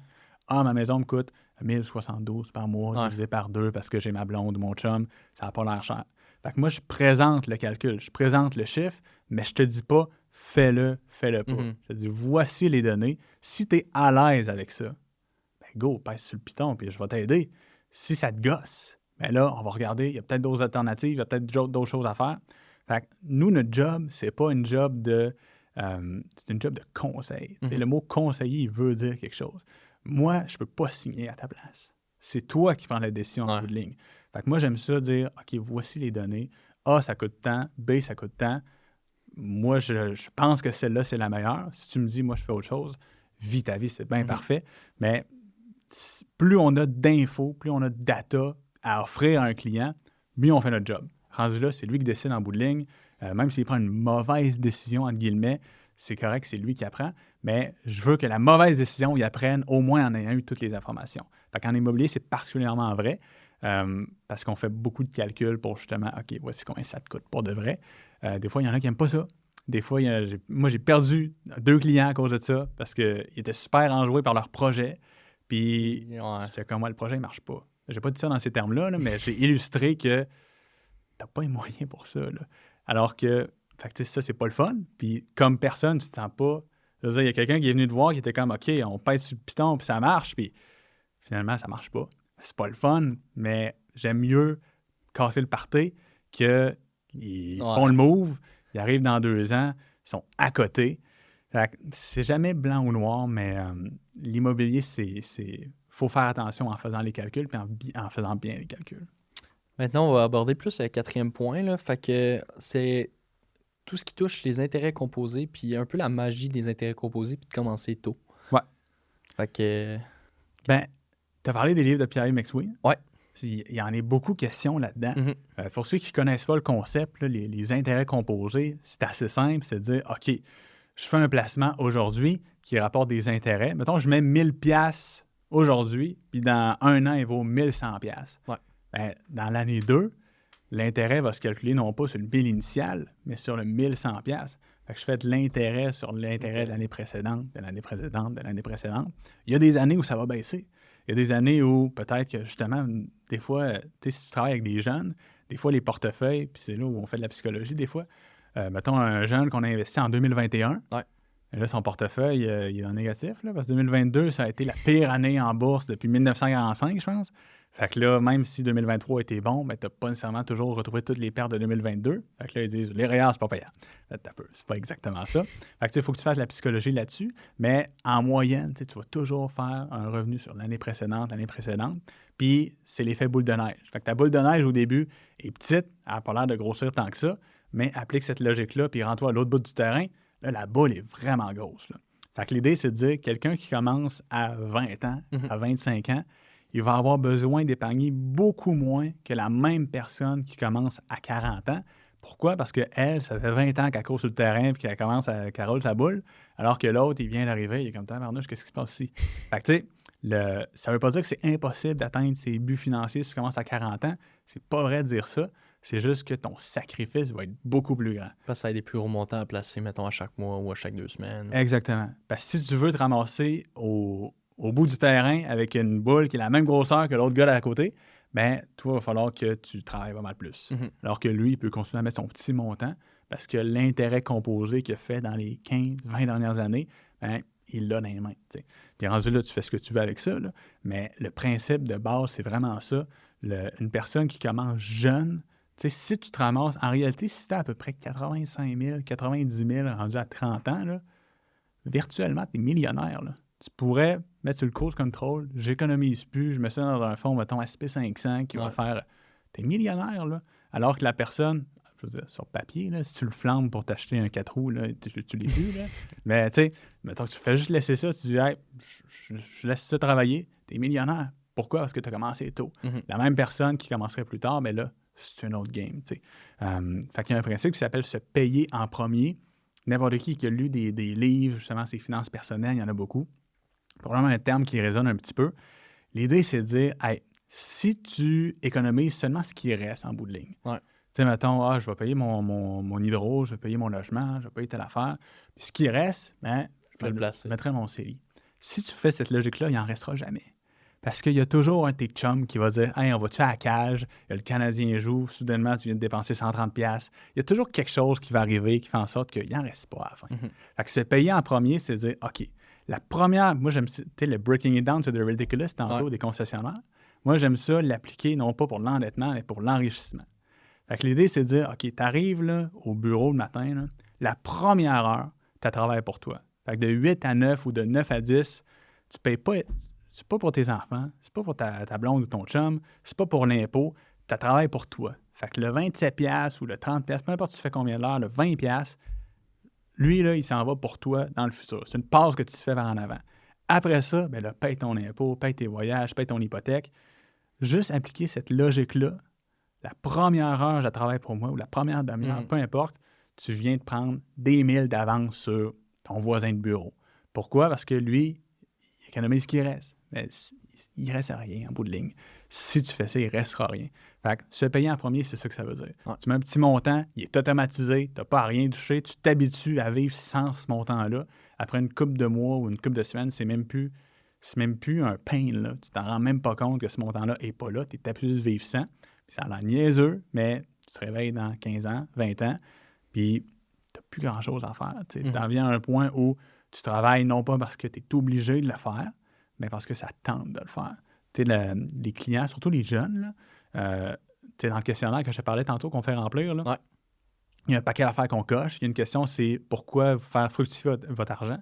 Ah, ma maison me coûte 1072 par mois, divisé par 2 parce que j'ai ma blonde ou mon chum, ça n'a pas l'air cher. Fait que moi, je présente le calcul, je présente le chiffre, mais je te dis pas fais-le pas. Je te dis voici les données. Si tu es à l'aise avec ça, ben go, pèse sur le piton puis je vais t'aider. Si ça te gosse, ben là, on va regarder, il y a peut-être d'autres alternatives, il y a peut-être d'autres choses à faire. Fait que nous, notre job, c'est pas une job de c'est une job de conseil. Mhm. Le mot conseiller, il veut dire quelque chose. Moi, je ne peux pas signer à ta place. C'est toi qui prends la décision en Ouais. bout de ligne. Fait que moi, j'aime ça dire, OK, voici les données. A, ça coûte tant. B, ça coûte tant. Moi, je pense que celle-là, c'est la meilleure. Si tu me dis, moi, je fais autre chose, vis ta vie, c'est bien parfait. Mais plus on a d'infos, plus on a de data à offrir à un client, mieux on fait notre job. Rendu là, c'est lui qui décide en bout de ligne. Même s'il prend une mauvaise décision, entre guillemets, c'est correct, c'est lui qui apprend. Mais je veux que la mauvaise décision, il apprenne au moins en ayant eu toutes les informations. Fait qu'en immobilier, c'est particulièrement vrai parce qu'on fait beaucoup de calculs pour justement, OK, voici combien ça te coûte pour de vrai. Des fois, il y en a qui n'aiment pas ça. Des fois, moi, j'ai perdu 2 clients à cause de ça parce qu'ils étaient super enjoués par leur projet. Puis, j'étais comme, moi, le projet ne marche pas. J'ai pas dit ça dans ces termes-là, mais j'ai illustré que t'as pas les moyens pour ça. Là. Alors que, fait que ça, c'est pas le fun. Puis, comme personne, tu te sens pas. Je veux dire, il y a quelqu'un qui est venu te voir qui était comme, OK, on pèse sur le piton, puis ça marche. Puis, finalement, ça marche pas. C'est pas le fun, mais j'aime mieux casser le party qu'ils font le move, ils arrivent dans 2 ans, ils sont à côté. C'est jamais blanc ou noir, mais l'immobilier, faut faire attention en faisant les calculs puis en faisant bien les calculs. Maintenant, on va aborder plus le 4e point. Là. Fait que c'est tout ce qui touche les intérêts composés, puis un peu la magie des intérêts composés, puis de commencer tôt. Ouais. Fait que... Ben, tu as parlé des livres de Pierre McSween. Ouais. Il y en a beaucoup questions là-dedans. Mm-hmm. Pour ceux qui ne connaissent pas le concept, là, les intérêts composés, c'est assez simple. C'est de dire, OK, je fais un placement aujourd'hui qui rapporte des intérêts. Mettons, je mets 1000 pièces aujourd'hui, puis dans 1 an, il vaut 1100 pièces. Ouais. Ben, dans l'année 2, l'intérêt va se calculer non pas sur le 1000 initial, mais sur le 1100 pièces. Fait que je fais de l'intérêt sur l'intérêt de l'année précédente, de l'année précédente, de l'année précédente. Il y a des années où ça va baisser. Il y a des années où peut-être que justement, des fois, si tu travailles avec des jeunes, des fois les portefeuilles, puis c'est là où on fait de la psychologie des fois. Mettons un jeune qu'on a investi en 2021. Ouais. Et là, son portefeuille, il est en négatif, là, parce que 2022, ça a été la pire année en bourse depuis 1945, je pense. Fait que là, même si 2023 était bon, ben, tu n'as pas nécessairement toujours retrouvé toutes les pertes de 2022. Fait que là, ils disent, les REER, c'est pas payant. C'est pas exactement ça. Fait que il faut que tu fasses la psychologie là-dessus. Mais en moyenne, tu vas toujours faire un revenu sur l'année précédente. Puis, c'est l'effet boule de neige. Fait que ta boule de neige, au début, est petite. Elle n'a pas l'air de grossir tant que ça. Mais applique cette logique-là, puis rends-toi à l'autre bout du terrain. Là, la boule est vraiment grosse. Là. Fait que l'idée, c'est de dire quelqu'un qui commence à 20 ans, à 25 ans, il va avoir besoin d'épargner beaucoup moins que la même personne qui commence à 40 ans. Pourquoi? Parce qu'elle, ça fait 20 ans qu'elle court sur le terrain et qu'elle commence à carole sa boule, alors que l'autre, il vient d'arriver, il est comme, tabarnouche, qu'est-ce qui se passe ici? Fait que, tu sais, ça ne veut pas dire que c'est impossible d'atteindre ses buts financiers si tu commences à 40 ans. C'est pas vrai de dire ça. C'est juste que ton sacrifice va être beaucoup plus grand. Parce que ça a des plus gros montants à placer, mettons, à chaque mois ou à chaque 2 semaines. Exactement. Parce que si tu veux te ramasser au bout du terrain avec une boule qui est la même grosseur que l'autre gars à côté, bien, toi, il va falloir que tu travailles pas mal plus. Alors que lui, il peut continuer à mettre son petit montant parce que l'intérêt composé qu'il a fait dans les 15-20 dernières années, bien, il l'a dans les mains. T'sais. Puis rendu là, tu fais ce que tu veux avec ça. Là. Mais le principe de base, c'est vraiment ça. Une personne qui commence jeune, si tu te ramasses, en réalité, si tu as à peu près 85 000, 90 000 rendu à 30 ans, là, virtuellement, tu es millionnaire. Là. Tu pourrais mettre sur le cruise control, j'économise plus, je me suis dans un fonds, mettons SP500 qui va faire... Tu es millionnaire, là. Alors que la personne, je veux dire, sur papier, là, si tu le flambes pour t'acheter un 4 roues, là, tu l'es plus. Là. Mais tu sais, mettons que tu fais juste laisser ça, tu dis, hey, je laisse ça travailler, tu es millionnaire. Pourquoi? Parce que tu as commencé tôt. La même personne qui commencerait plus tard, mais là, c'est un autre game. Fait qu'il y a un principe qui s'appelle se payer en premier. N'importe qui a lu des livres, justement, ses finances personnelles, il y en a beaucoup. Probablement un terme qui résonne un petit peu. L'idée, c'est de dire, hey, si tu économises seulement ce qui reste en bout de ligne, tu sais, mettons, je vais payer mon hydro, je vais payer mon logement, je vais payer telle affaire. Puis ce qui reste, ben, je le mettrai dans mon CELI. Si tu fais cette logique-là, il n'en restera jamais. Parce qu'il y a toujours un de tes chums qui va dire « Hey, on va-tu à la cage? » Le Canadien joue, soudainement, tu viens de dépenser 130$. Il y a toujours quelque chose qui va arriver qui fait en sorte qu'il n'en reste pas à la fin. Fait que se payer en premier, c'est de dire « OK, la première... » Moi, j'aime le « breaking it down to the ridiculous » tantôt des concessionnaires. Moi, j'aime ça l'appliquer non pas pour l'endettement, mais pour l'enrichissement. Fait que l'idée, c'est de dire « OK, tu arrives là, au bureau le matin, là, la première heure, tu travailles pour toi. Fait que de 8 à 9 ou de 9 à 10, tu payes pas. C'est pas pour tes enfants, c'est pas pour ta blonde ou ton chum, c'est pas pour l'impôt, tu travailles pour toi. Fait que le 27$ ou le 30$, peu importe tu fais combien de l'heure, le 20$, lui, là, il s'en va pour toi dans le futur. C'est une passe que tu te fais vers en avant. Après ça, ben là, paye ton impôt, paye tes voyages, paye ton hypothèque. Juste appliquer cette logique-là, la première heure, je travaille pour moi, ou la première demi-heure, peu importe, tu viens de prendre des milles d'avance sur ton voisin de bureau. Pourquoi? Parce que lui, il économise ce qui reste. Mais il ne reste rien en bout de ligne. Si tu fais ça, il ne restera rien. Fait que se payer en premier, c'est ça que ça veut dire. Ouais. Tu mets un petit montant, il est automatisé, tu n'as pas à rien toucher, tu t'habitues à vivre sans ce montant-là. Après une couple de mois ou une couple de semaines, c'est même plus un pain, là. Tu t'en rends même pas compte que ce montant-là n'est pas là. Tu es habitué de vivre sans. Puis ça a l'air niaiseux, mais tu te réveilles dans 15 ans, 20 ans, puis tu n'as plus grand-chose à faire. Tu en viens à un point où tu travailles non pas parce que tu es obligé de le faire, mais parce que ça tente de le faire. Les clients, surtout les jeunes, là, dans le questionnaire que je te parlais tantôt qu'on fait remplir, là, il y a un paquet d'affaires qu'on coche. Il y a une question, c'est pourquoi faire fructifier votre argent.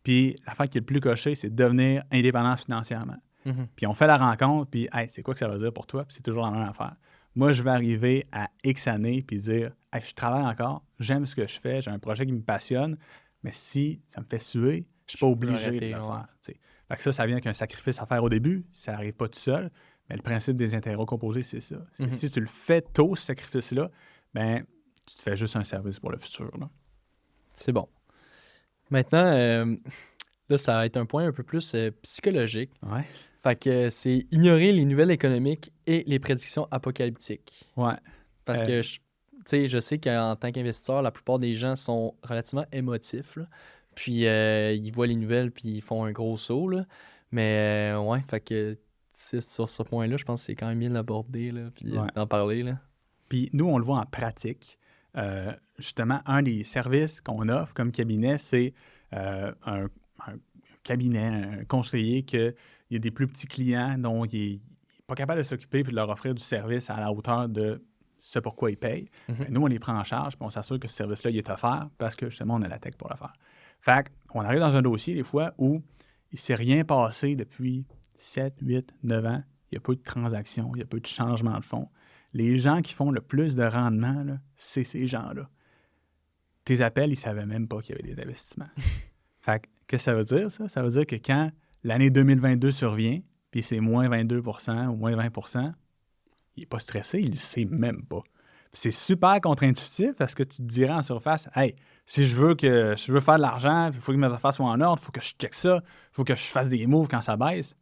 Puis l'affaire qui est le plus cochée, c'est devenir indépendant financièrement. Puis on fait la rencontre, puis hey, c'est quoi que ça veut dire pour toi? Puis c'est toujours la même affaire. Moi, je vais arriver à X années, puis dire hey, je travaille encore, j'aime ce que je fais, j'ai un projet qui me passionne, mais si ça me fait suer, je ne suis pas obligé de le faire. Fait que ça vient avec un sacrifice à faire au début, ça n'arrive pas tout seul, mais le principe des intérêts composés, c'est ça. Si tu le fais tôt, ce sacrifice-là, ben tu te fais juste un service pour le futur. Là. C'est bon. Maintenant, là, ça va être un point un peu plus psychologique. Ouais. Fait que c'est ignorer les nouvelles économiques et les prédictions apocalyptiques. Ouais. Parce que je sais qu'en tant qu'investisseur, la plupart des gens sont relativement émotifs. Là. Puis ils voient les nouvelles puis ils font un gros saut. Là. Mais ouais, fait que sur ce point-là, je pense que c'est quand même bien d'aborder puis d'en parler. Là. Puis nous, on le voit en pratique. Justement, un des services qu'on offre comme cabinet, c'est un cabinet, un conseiller qu'il y a des plus petits clients dont il n'est pas capable de s'occuper et de leur offrir du service à la hauteur de ce pourquoi ils payent. Nous, on les prend en charge puis on s'assure que ce service-là il est offert parce que justement, on a la tech pour le faire. Fait qu'on arrive dans un dossier des fois où il ne s'est rien passé depuis 7, 8, 9 ans. Il n'y a pas eu de transaction, il n'y a pas eu de changement de fonds. Les gens qui font le plus de rendement, là, c'est ces gens-là. Tes appels, ils ne savaient même pas qu'il y avait des investissements. Fait que, qu'est-ce que ça veut dire, ça? Ça veut dire que quand l'année 2022 survient, puis c'est moins 22% ou moins 20%, il n'est pas stressé, il ne le sait même pas. Puis c'est super contre-intuitif parce que tu te dirais en surface, « Hey, si je veux faire de l'argent, il faut que mes affaires soient en ordre, il faut que je check ça, il faut que je fasse des moves quand ça baisse. »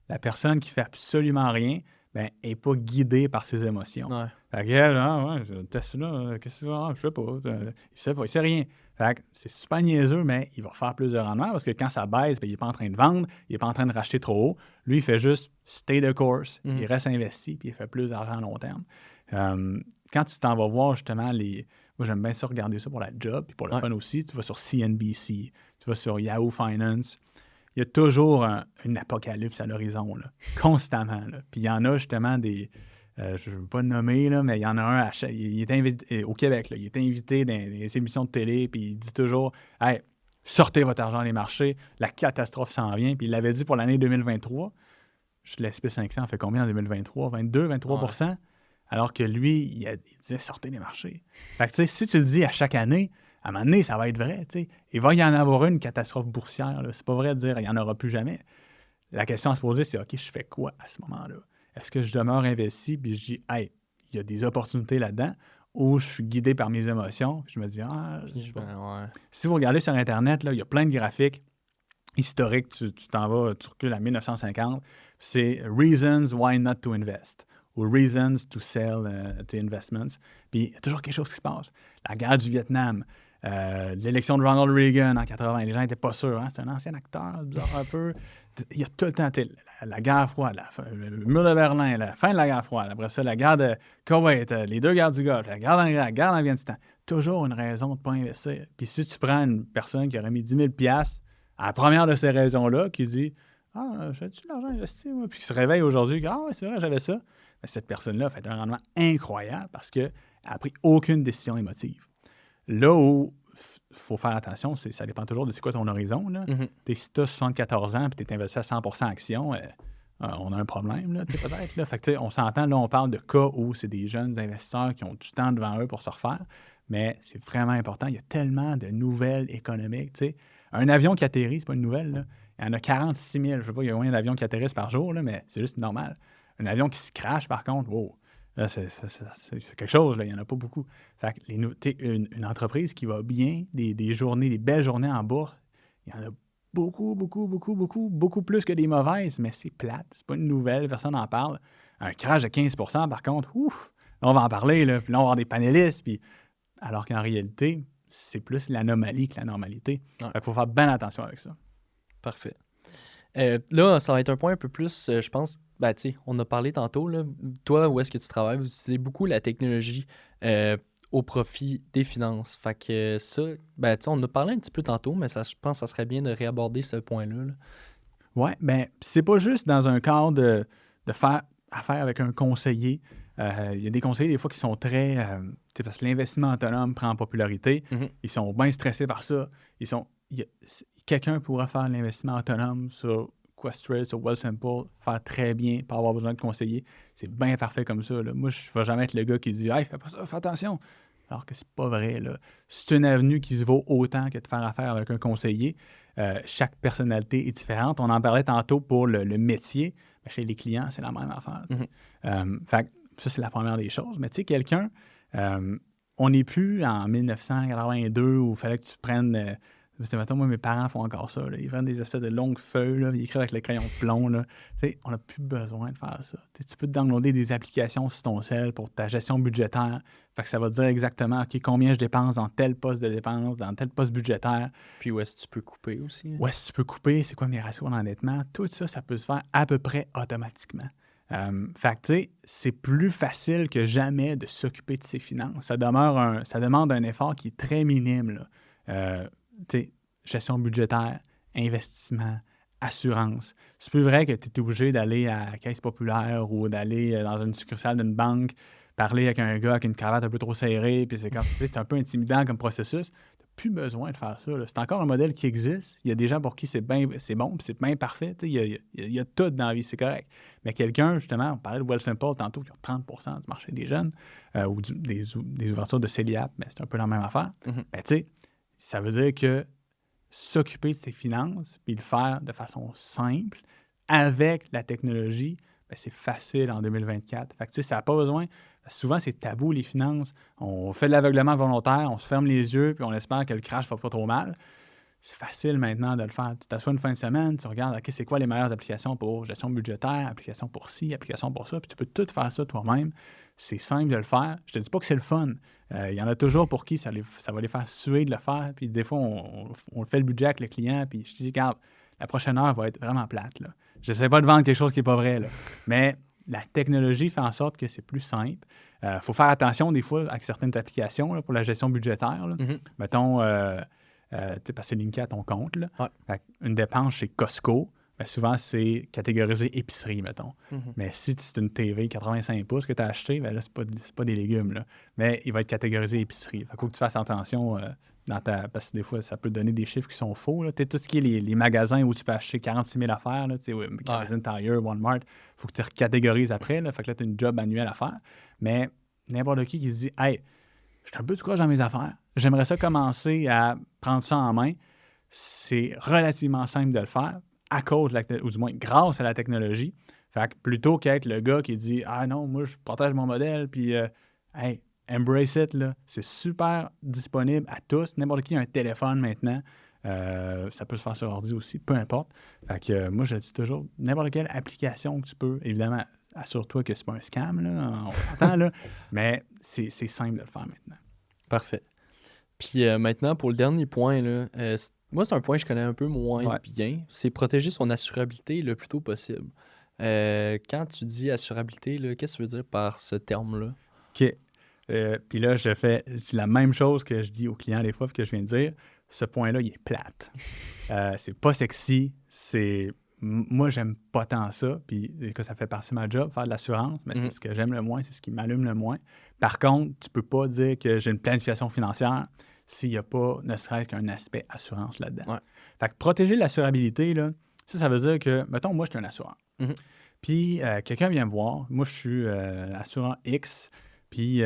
La personne qui fait absolument rien, ben, n'est pas guidée par ses émotions. Ouais. Fait qu'elle, je teste là, qu'est-ce que tu veux? Je sais pas. Il sait rien. Fait que c'est super niaiseux, mais il va faire plus de rendement parce que quand ça baisse, ben, il n'est pas en train de vendre, il n'est pas en train de racheter trop haut. Lui, il fait juste stay the course, il reste investi, puis il fait plus d'argent à long terme. Quand tu t'en vas voir justement moi, j'aime bien ça regarder ça pour la job, puis pour le fun aussi. Tu vas sur CNBC, tu vas sur Yahoo Finance. Il y a toujours une apocalypse à l'horizon, là, constamment. Là. Puis il y en a justement des... je ne veux pas le nommer, là, mais il y en a un il est invité, au Québec. Là, il est invité dans des émissions de télé, puis il dit toujours « Hey, sortez votre argent des marchés, la catastrophe s'en vient. » Puis il l'avait dit pour l'année 2023. Le SP500 fait combien en 2023? 22-23 %? Alors que lui, il disait « Sortez des marchés. » Fait que tu sais, si tu le dis à chaque année, à un moment donné, ça va être vrai. T'sais. Il va y en avoir une catastrophe boursière. Là. C'est pas vrai de dire qu'il n'y en aura plus jamais. La question à se poser, c'est OK, je fais quoi à ce moment-là? Est-ce que je demeure investi puis je dis hey, il y a des opportunités là-dedans ou je suis guidé par mes émotions? Puis je me dis Si vous regardez sur Internet, là, il y a plein de graphiques historiques. Tu t'en vas, tu recules à 1950. C'est Reasons Why Not to Invest ou Reasons to Sell tes Investments. Puis il y a toujours quelque chose qui se passe. La guerre du Vietnam. L'élection de Ronald Reagan en 80, les gens n'étaient pas sûrs. Hein? C'est un ancien acteur, bizarre un peu. Il y a tout le temps la guerre froide, le mur de Berlin, la fin de la guerre froide, après ça, la guerre de Koweït, les deux guerres du Golfe, la guerre d'Irak, la guerre d'Afghanistan. Toujours une raison de ne pas investir. Puis si tu prends une personne qui aurait mis 10 000 $ à la première de ces raisons-là, qui dit « Ah, j'ai-tu de l'argent investi, moi? » Puis qui se réveille aujourd'hui, « Ah, ouais, c'est vrai, j'avais ça. » Mais cette personne-là fait un rendement incroyable parce qu'elle n'a pris aucune décision émotive. Là où faut faire attention, ça dépend toujours de c'est quoi ton horizon. Là. Mhm. Si tu as 74 ans et tu es investi à 100% actions, on a un problème, là, peut-être. Là. Fait que, on s'entend, là, on parle de cas où c'est des jeunes investisseurs qui ont du temps devant eux pour se refaire, mais c'est vraiment important. Il y a tellement de nouvelles économiques. T'sais. Un avion qui atterrit, c'est pas une nouvelle. Là. Il y en a 46 000. Je ne sais pas, il y a combien d'avions qui atterrissent par jour, là, mais c'est juste normal. Un avion qui se crache, par contre, wow, là, c'est quelque chose. Là, il n'y en a pas beaucoup. Fait que une entreprise qui va bien, des journées, des belles journées en bourse, il y en a beaucoup plus que des mauvaises, mais c'est plate. C'est pas une nouvelle, personne n'en parle. Un crash de 15%, par contre, ouf, là, on va en parler, là, puis là, on va avoir des panélistes, puis alors qu'en réalité, c'est plus l'anomalie que la normalité. Ouais. Il faut faire bien attention avec ça. Parfait. Là, ça va être un point un peu plus, je pense, ben, tu sais, on a parlé tantôt, là, toi, où est-ce que tu travailles, vous utilisez beaucoup la technologie au profit des finances. Fait que ça, ben, tu sais, on en a parlé un petit peu tantôt, mais ça, je pense que ça serait bien de réaborder ce point-là. Là. Oui, bien, c'est pas juste dans un cadre de faire affaire avec un conseiller. Il y a des conseillers, des fois, qui sont très... parce que l'investissement autonome prend en popularité. Mhm. Ils sont bien stressés par ça. Quelqu'un pourra faire l'investissement autonome sur Questrade, sur Wealthsimple, faire très bien, pas avoir besoin de conseiller. C'est bien parfait comme ça. Là. Moi, je ne vais jamais être le gars qui dit « Hey, fais pas ça, fais attention! » Alors que c'est pas vrai. Là. C'est une avenue qui se vaut autant que de faire affaire avec un conseiller. Chaque personnalité est différente. On en parlait tantôt pour le métier. Mais chez les clients, c'est la même affaire. Fait que ça, c'est la première des choses. Mais tu sais, quelqu'un, on n'est plus en 1982 où il fallait que tu prennes... Mettons, moi, mes parents font encore ça. Là. Ils prennent des espèces de longues feuilles, là, ils écrivent avec le crayon de plomb. Là. On n'a plus besoin de faire ça. Tu peux te downloader des applications sur ton cell pour ta gestion budgétaire. Fait que ça va te dire exactement combien je dépense dans tel poste de dépense, dans tel poste budgétaire. Puis où est-ce que tu peux couper aussi? Où est-ce que tu peux couper? C'est quoi mes ratios d'endettement? Tout ça, ça peut se faire à peu près automatiquement. Fait que, tu sais, c'est plus facile que jamais de s'occuper de ses finances. Ça demande un effort qui est très minime, là. Gestion budgétaire, investissement, assurance. C'est plus vrai que tu es obligé d'aller à la Caisse populaire ou d'aller dans une succursale d'une banque, parler avec un gars avec une cravate un peu trop serrée, puis c'est un peu intimidant comme processus. Tu n'as plus besoin de faire ça. Là. C'est encore un modèle qui existe. Il y a des gens pour qui c'est bon, puis c'est bien parfait. Il y a tout dans la vie, c'est correct. Mais quelqu'un, justement, on parlait de Wealthsimple tantôt, qui a 30% du marché des jeunes, ou des ouvertures de CELIAP, mais c'est un peu la même affaire. Mhm. Mais tu sais, ça veut dire que s'occuper de ses finances puis le faire de façon simple avec la technologie, bien, c'est facile en 2024. Fait que, ça n'a pas besoin. Souvent, c'est tabou, les finances. On fait de l'aveuglement volontaire, on se ferme les yeux puis on espère que le crash ne va pas trop mal. C'est facile maintenant de le faire. Tu t'assois une fin de semaine, tu regardes, OK, c'est quoi les meilleures applications pour gestion budgétaire, applications pour ci, applications pour ça, puis tu peux tout faire ça toi-même. C'est simple de le faire. Je te dis pas que c'est le fun. Il y en a toujours pour qui ça va les faire suer de le faire, puis des fois, on fait le budget avec le client, puis je te dis, regarde, la prochaine heure va être vraiment plate. Je n'essaie pas de vendre quelque chose qui n'est pas vrai, là. Mais la technologie fait en sorte que c'est plus simple. Il faut faire attention des fois avec certaines applications là, pour la gestion budgétaire. Là. Mhm. Mettons... parce que c'est linké à ton compte. Là. Ouais. Une dépense chez Costco, bien souvent, c'est catégorisé épicerie, mettons. Mhm. Mais si c'est une TV 85 pouces que tu as acheté, bien là, c'est pas des légumes. Là. Mais il va être catégorisé épicerie. Il faut que tu fasses attention parce que des fois, ça peut donner des chiffres qui sont faux. Là. Tout ce qui est les magasins où tu peux acheter 46 000 affaires, là, Canadian Tire, Walmart, il faut que tu recatégorises après. Là. Fait que là, tu as une job annuelle à faire. Mais n'importe qui se dit « Hey, je suis un peu du courage dans mes affaires. J'aimerais ça commencer à prendre ça en main. » C'est relativement simple de le faire à cause, ou du moins grâce à la technologie. Fait que plutôt qu'être le gars qui dit « Ah non, moi, je protège mon modèle, puis hey, embrace it, là. » C'est super disponible à tous. N'importe qui a un téléphone maintenant. Ça peut se faire sur ordi aussi, peu importe. Fait que moi, je dis toujours, n'importe quelle application que tu peux, évidemment, assure-toi que c'est pas un scam, là, on s'entend, là, mais c'est simple de le faire maintenant. Parfait. Puis maintenant, pour le dernier point, là, moi, c'est un point que je connais un peu moins bien. C'est protéger son assurabilité le plus tôt possible. Quand tu dis assurabilité, là, qu'est-ce que tu veux dire par ce terme-là? OK. Puis là, c'est la même chose que je dis aux clients des fois que je viens de dire. Ce point-là, il est plate. C'est pas sexy. Moi, j'aime pas tant ça. Puis que ça fait partie de ma job, faire de l'assurance, mais c'est ce que j'aime le moins, c'est ce qui m'allume le moins. Par contre, tu peux pas dire que j'ai une planification financière s'il n'y a pas ne serait-ce qu'un aspect assurance là-dedans. Ouais. Fait que protéger l'assurabilité, là, ça veut dire que, mettons, moi, je suis un assureur. Mhm. Puis, quelqu'un vient me voir. Moi, je suis assurant X. Puis,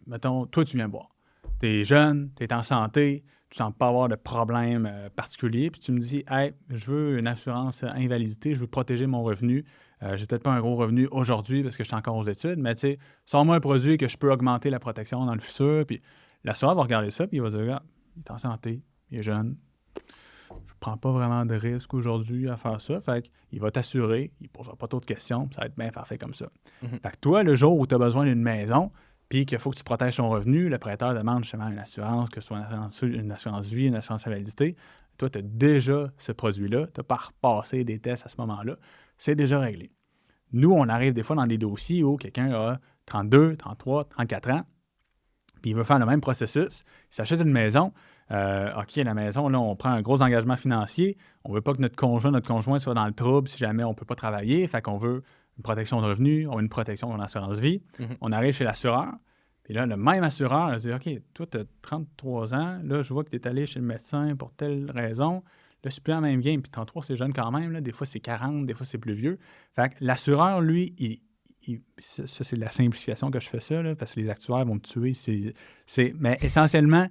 mettons, toi, tu viens me voir. Tu es jeune, tu es en santé, tu ne sens pas avoir de problème particulier. Puis, tu me dis, hey, je veux une assurance invalidité, je veux protéger mon revenu. J'ai peut-être pas un gros revenu aujourd'hui parce que je suis encore aux études, mais tu sais, sors-moi un produit que je peux augmenter la protection dans le futur. Puis, l'assureur va regarder ça, puis il va dire, ah, il est en santé, il est jeune. Je ne prends pas vraiment de risque aujourd'hui à faire ça. Fait qu'il va t'assurer, il ne posera pas trop de questions, ça va être bien parfait comme ça. Mhm. Fait que toi, le jour où tu as besoin d'une maison, puis qu'il faut que tu protèges ton revenu, le prêteur demande justement une assurance, que ce soit une assurance vie, une assurance invalidité. Toi, tu as déjà ce produit-là, tu n'as pas repassé des tests à ce moment-là, c'est déjà réglé. Nous, on arrive des fois dans des dossiers où quelqu'un a 32, 33, 34 ans, puis il veut faire le même processus, il s'achète une maison. OK, la maison, là, on prend un gros engagement financier. On ne veut pas que notre conjoint soit dans le trouble si jamais on ne peut pas travailler. Fait qu'on veut une protection de revenus, on veut une protection de l'assurance vie. Mhm. On arrive chez l'assureur. Puis là, le même assureur, il dit OK, toi, tu as 33 ans. Là, je vois que tu es allé chez le médecin pour telle raison. Là, c'est plus la même game. Puis 33, c'est jeune quand même. Là. Des fois, c'est 40, des fois, c'est plus vieux. Fait que l'assureur, lui, ça, c'est de la simplification que je fais ça, là, parce que les actuaires vont me tuer. Mais essentiellement,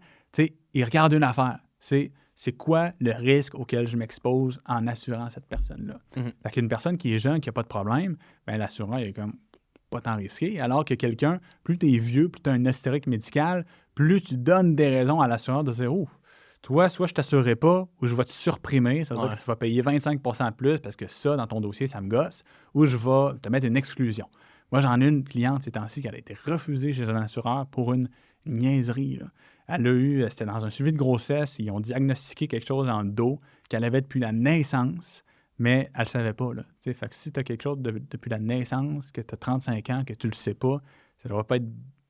il regarde une affaire. C'est quoi le risque auquel je m'expose en assurant cette personne-là. Mhm. Fait qu'une personne qui est jeune, qui n'a pas de problème, bien, l'assureur, il est comme pas tant risqué. Alors que quelqu'un, plus tu es vieux, plus tu as un historique médical, plus tu donnes des raisons à l'assureur de dire, oh, toi, soit je ne t'assurerai pas, ou je vais te surprimer, ça veut dire que tu vas payer 25 % de plus parce que ça, dans ton dossier, ça me gosse, ou je vais te mettre une exclusion. Moi, j'en ai une cliente ces temps-ci qui a été refusée chez un assureur pour une niaiserie, là. Elle a eu, c'était dans un suivi de grossesse, ils ont diagnostiqué quelque chose dans le dos qu'elle avait depuis la naissance, mais elle ne le savait pas. Là. Fait que si tu as quelque chose depuis la naissance, que tu as 35 ans, que tu ne le sais pas, ça ne doit pas être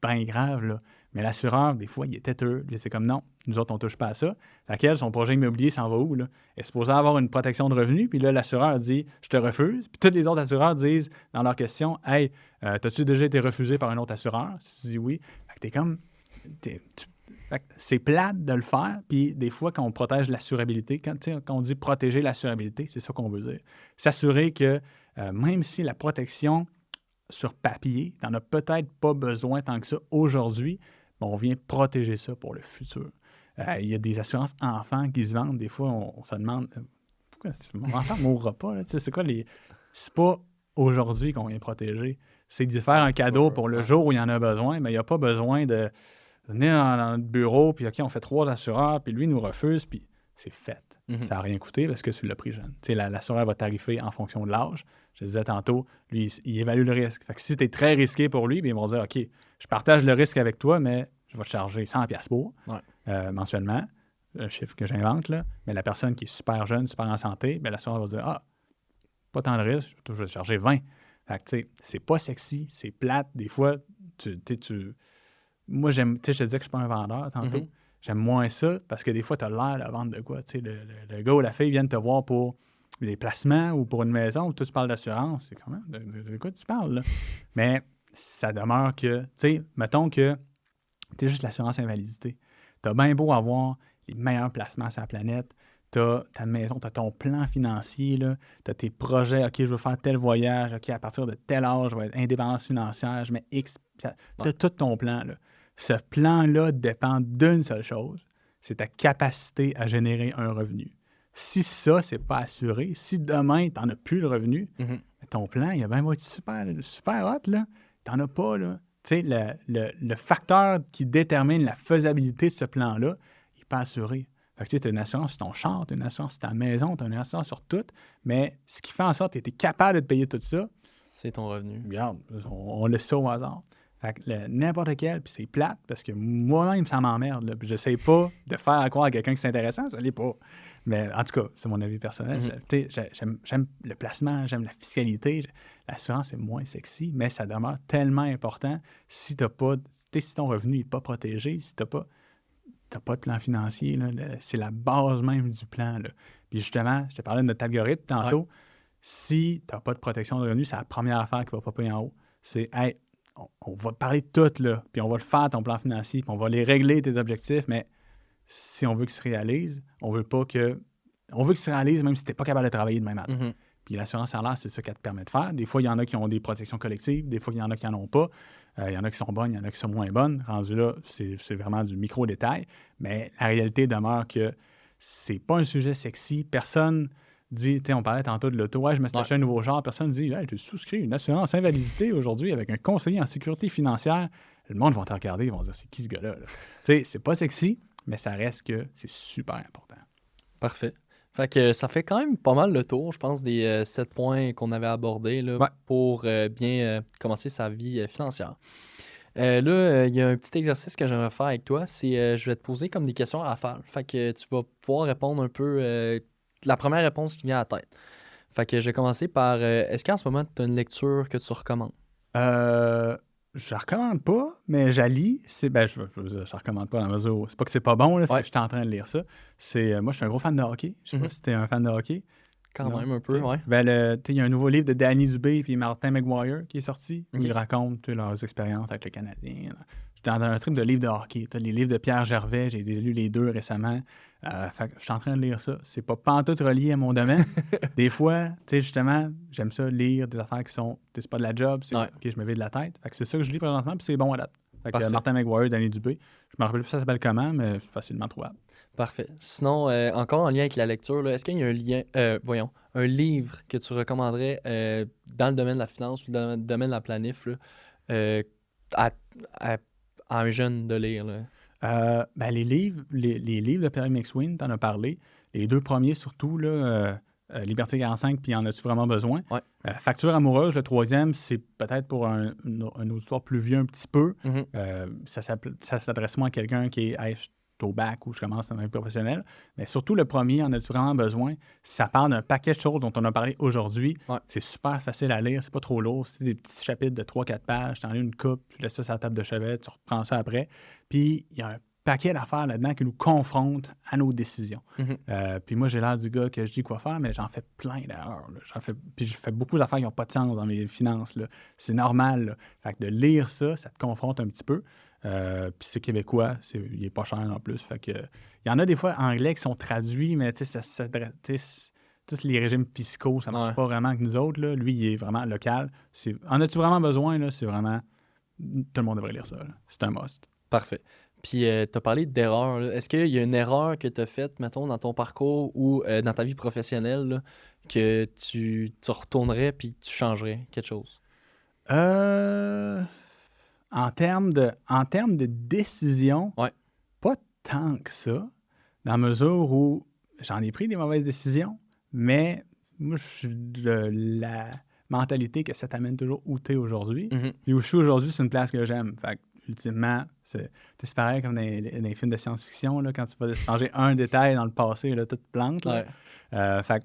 bien grave. Là. Mais l'assureur, des fois, il est têteux. C'est comme non, nous autres, on ne touche pas à ça. Fait qu'elle, son projet immobilier s'en va où? Là? Elle est supposée avoir une protection de revenus, puis là, l'assureur dit je te refuse. Puis tous les autres assureurs disent dans leur question hey, t'as-tu déjà été refusé par un autre assureur? Si tu dis oui, fait que t'es comme. C'est plate de le faire, puis des fois, quand on protège l'assurabilité, quand on dit protéger l'assurabilité, c'est ça qu'on veut dire. S'assurer que même si la protection sur papier, tu n'en as peut-être pas besoin tant que ça aujourd'hui, mais on vient protéger ça pour le futur. Il y a des assurances enfants qui se vendent. Des fois, on se demande pourquoi mon enfant ne mourra pas. Là? C'est quoi c'est pas aujourd'hui qu'on vient protéger. C'est de faire un cadeau pour le jour où il y en a besoin, mais il n'y a pas besoin de venir dans notre bureau, puis OK, on fait 3 assureurs, puis lui, il nous refuse, puis c'est fait. Mhm. Ça n'a rien coûté parce que tu l'as pris jeune. L'assureur va tarifer en fonction de l'âge. Je te disais tantôt, lui, il évalue le risque. Fait que si tu es très risqué pour lui, bien, ils vont dire OK, je partage le risque avec toi, mais je vais te charger 100$ pour mensuellement, un chiffre que j'invente, là. Mais la personne qui est super jeune, super en santé, bien, l'assureur va dire ah, pas tant de risque, je vais te charger 20. Fait que, tu sais, c'est pas sexy, c'est plate. Des fois, moi, j'aime, je te disais que je ne suis pas un vendeur tantôt. Mhm. J'aime moins ça parce que des fois, tu as l'air de vendre de quoi. Le gars ou la fille viennent te voir pour des placements ou pour une maison où toi, tu parles d'assurance. C'est comment? De quoi tu parles, là? Mais ça demeure que, tu sais, mettons que tu es juste l'assurance invalidité. Tu as bien beau avoir les meilleurs placements sur la planète. Tu as ta maison, tu as ton plan financier, tu as tes projets. OK, je veux faire tel voyage. OK, à partir de tel âge, je vais être indépendance financière. Je mets X. Tu as tout ton plan, là. Ce plan-là dépend d'une seule chose, c'est ta capacité à générer un revenu. Si ça, c'est pas assuré, si demain, tu n'en as plus le revenu, ton plan, il a bien beau être super, super hot, là. Tu n'en as pas, là. Tu sais, le facteur qui détermine la faisabilité de ce plan-là, il n'est pas assuré. Fait que tu as une assurance sur ton char, tu as une assurance sur ta maison, tu as une assurance sur tout, mais ce qui fait en sorte que tu es capable de payer tout ça, c'est ton revenu. Regarde, on laisse ça au hasard. Fait que n'importe quel, puis c'est plate, parce que moi-même, ça m'emmerde. Là, puis j'essaie pas de faire croire à quelqu'un que c'est intéressant, ça l'est pas. Mais en tout cas, c'est mon avis personnel. J'aime le placement, j'aime la fiscalité. L'assurance est moins sexy, mais ça demeure tellement important si t'as pas, si ton revenu n'est pas protégé, si t'as pas de plan financier, là, c'est la base même du plan. Là. Puis justement, je te parlais de notre algorithme tantôt. Ouais. Si tu n'as pas de protection de revenu, c'est la première affaire qui va popper en haut. C'est hey, on va te parler de tout, là, puis on va le faire, ton plan financier, puis on va les régler, tes objectifs, mais si on veut qu'ils se réalisent, on veut qu'ils se réalisent même si tu n'es pas capable de travailler demain matin. Mhm. Puis l'assurance salaire, c'est ça qu'elle te permet de faire. Des fois, il y en a qui ont des protections collectives, des fois, il y en a qui n'en ont pas. Il y en a qui sont bonnes, il y en a qui sont moins bonnes. Rendu là, c'est vraiment du micro-détail, mais la réalité demeure que c'est pas un sujet sexy. Personne dit, on parlait tantôt de l'auto, je me suis acheté un nouveau genre. Personne dit, j'ai souscrit une assurance invalidité aujourd'hui avec un conseiller en sécurité financière. Le monde va te regarder, ils vont dire, c'est qui ce gars-là? Là? C'est pas sexy, mais ça reste que c'est super important. Parfait. Fait que ça fait quand même pas mal le tour, je pense, des 7 points qu'on avait abordés là, pour bien commencer sa vie financière. Là, il y a un petit exercice que j'aimerais faire avec toi, c'est je vais te poser comme des questions à rafale. Fait que tu vas pouvoir répondre un peu la première réponse qui vient à la tête. Fait que je vais commencer par est-ce qu'en ce moment, tu as une lecture que tu recommandes? Je ne recommande pas, mais j'allie. Je recommande pas dans la mesure où c'est pas que c'est pas bon, là, c'est que j'étais en train de lire ça. Moi, je suis un gros fan de hockey. Je sais pas si tu es un fan de hockey. Quand même un peu, ouais. Il y a un nouveau livre de Danny Dubé et Martin McGuire qui est sorti. Où ils racontent leurs expériences avec le Canadien. J'étais dans un truc de livres de hockey. Les livres de Pierre Gervais, j'ai lu les deux récemment. Fait que je suis en train de lire ça. C'est pas pantoute relié à mon domaine. Des fois, justement, j'aime ça lire des affaires qui sont... C'est pas de la job, c'est OK, je me vide la tête. Fait que c'est ça que je lis présentement, puis c'est bon à date. Fait que Martin McGuire, Danny Dubé. Je me rappelle plus ça s'appelle comment, mais c'est facilement trouvable. Parfait. Sinon, encore en lien avec la lecture, là, est-ce qu'il y a un lien, un livre que tu recommanderais dans le domaine de la finance ou dans le domaine de la planif là, à un jeune de lire? Là? Les livres de Perry McSween, t'en as parlé. Les deux premiers, surtout, là, Liberté 45, puis en as-tu vraiment besoin? Ouais. Facture amoureuse, le troisième, c'est peut-être pour un auditoire plus vieux un petit peu. Ça s'adresse moins à quelqu'un qui est je suis au bac ou je commence dans un professionnel. Mais surtout, le premier, en as-tu vraiment besoin? Ça parle d'un paquet de choses dont on a parlé aujourd'hui. Ouais. C'est super facile à lire, c'est pas trop lourd. C'est des petits chapitres de 3-4 pages. Tu en lis une coupe, tu laisses ça sur la table de chevet, tu reprends ça après. Puis, il y a un paquet d'affaires là-dedans qui nous confrontent à nos décisions. Puis moi, j'ai l'air du gars que je dis quoi faire, mais j'en fais plein d'erreurs. Puis je fais beaucoup d'affaires qui n'ont pas de sens dans mes finances. Là. C'est normal. Là. Fait que de lire ça, ça te confronte un petit peu. Puis c'est québécois, il est pas cher en plus. Fait que il y en a des fois anglais qui sont traduits, mais tu sais, tous les régimes fiscaux, ça marche pas vraiment avec nous autres. Là. Lui, il est vraiment local. En as-tu vraiment besoin? Là? C'est vraiment... Tout le monde devrait lire ça. Là. C'est un must. Parfait. Puis, tu as parlé d'erreurs. Est-ce qu'il y a une erreur que tu as faite, mettons, dans ton parcours ou dans ta vie professionnelle là, que tu retournerais puis tu changerais quelque chose? En termes de décision, pas tant que ça, dans la mesure où j'en ai pris des mauvaises décisions, mais moi, je suis de la mentalité que ça t'amène toujours où tu es aujourd'hui. Et où je suis aujourd'hui, c'est une place que j'aime. Fait ultimement, c'est pareil comme dans les films de science-fiction, là, quand tu vas changer un détail dans le passé, là, tout te plante. Fait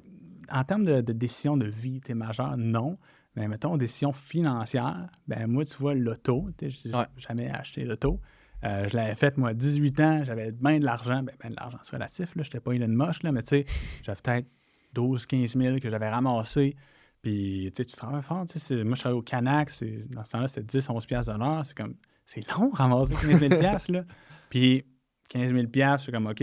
en termes de décision de vie, t'es majeur, non. Mais mettons, décision financière, ben moi, tu vois, l'auto, je n'ai jamais acheté l'auto. Je l'avais faite, moi, à 18 ans, j'avais bien de l'argent. Ben de l'argent, c'est relatif, là, je n'étais pas Elon Musk, là, mais tu sais, j'avais peut-être 12-15 000 que j'avais ramassé. Puis, tu travailles fort, tu sais, moi, je travaillais au Canac, dans ce temps-là, c'était 10-11 piastres de l'heure. C'est long, ramasser 15 000 piastres, là. Puis, 15 000 piastres, je suis comme, OK,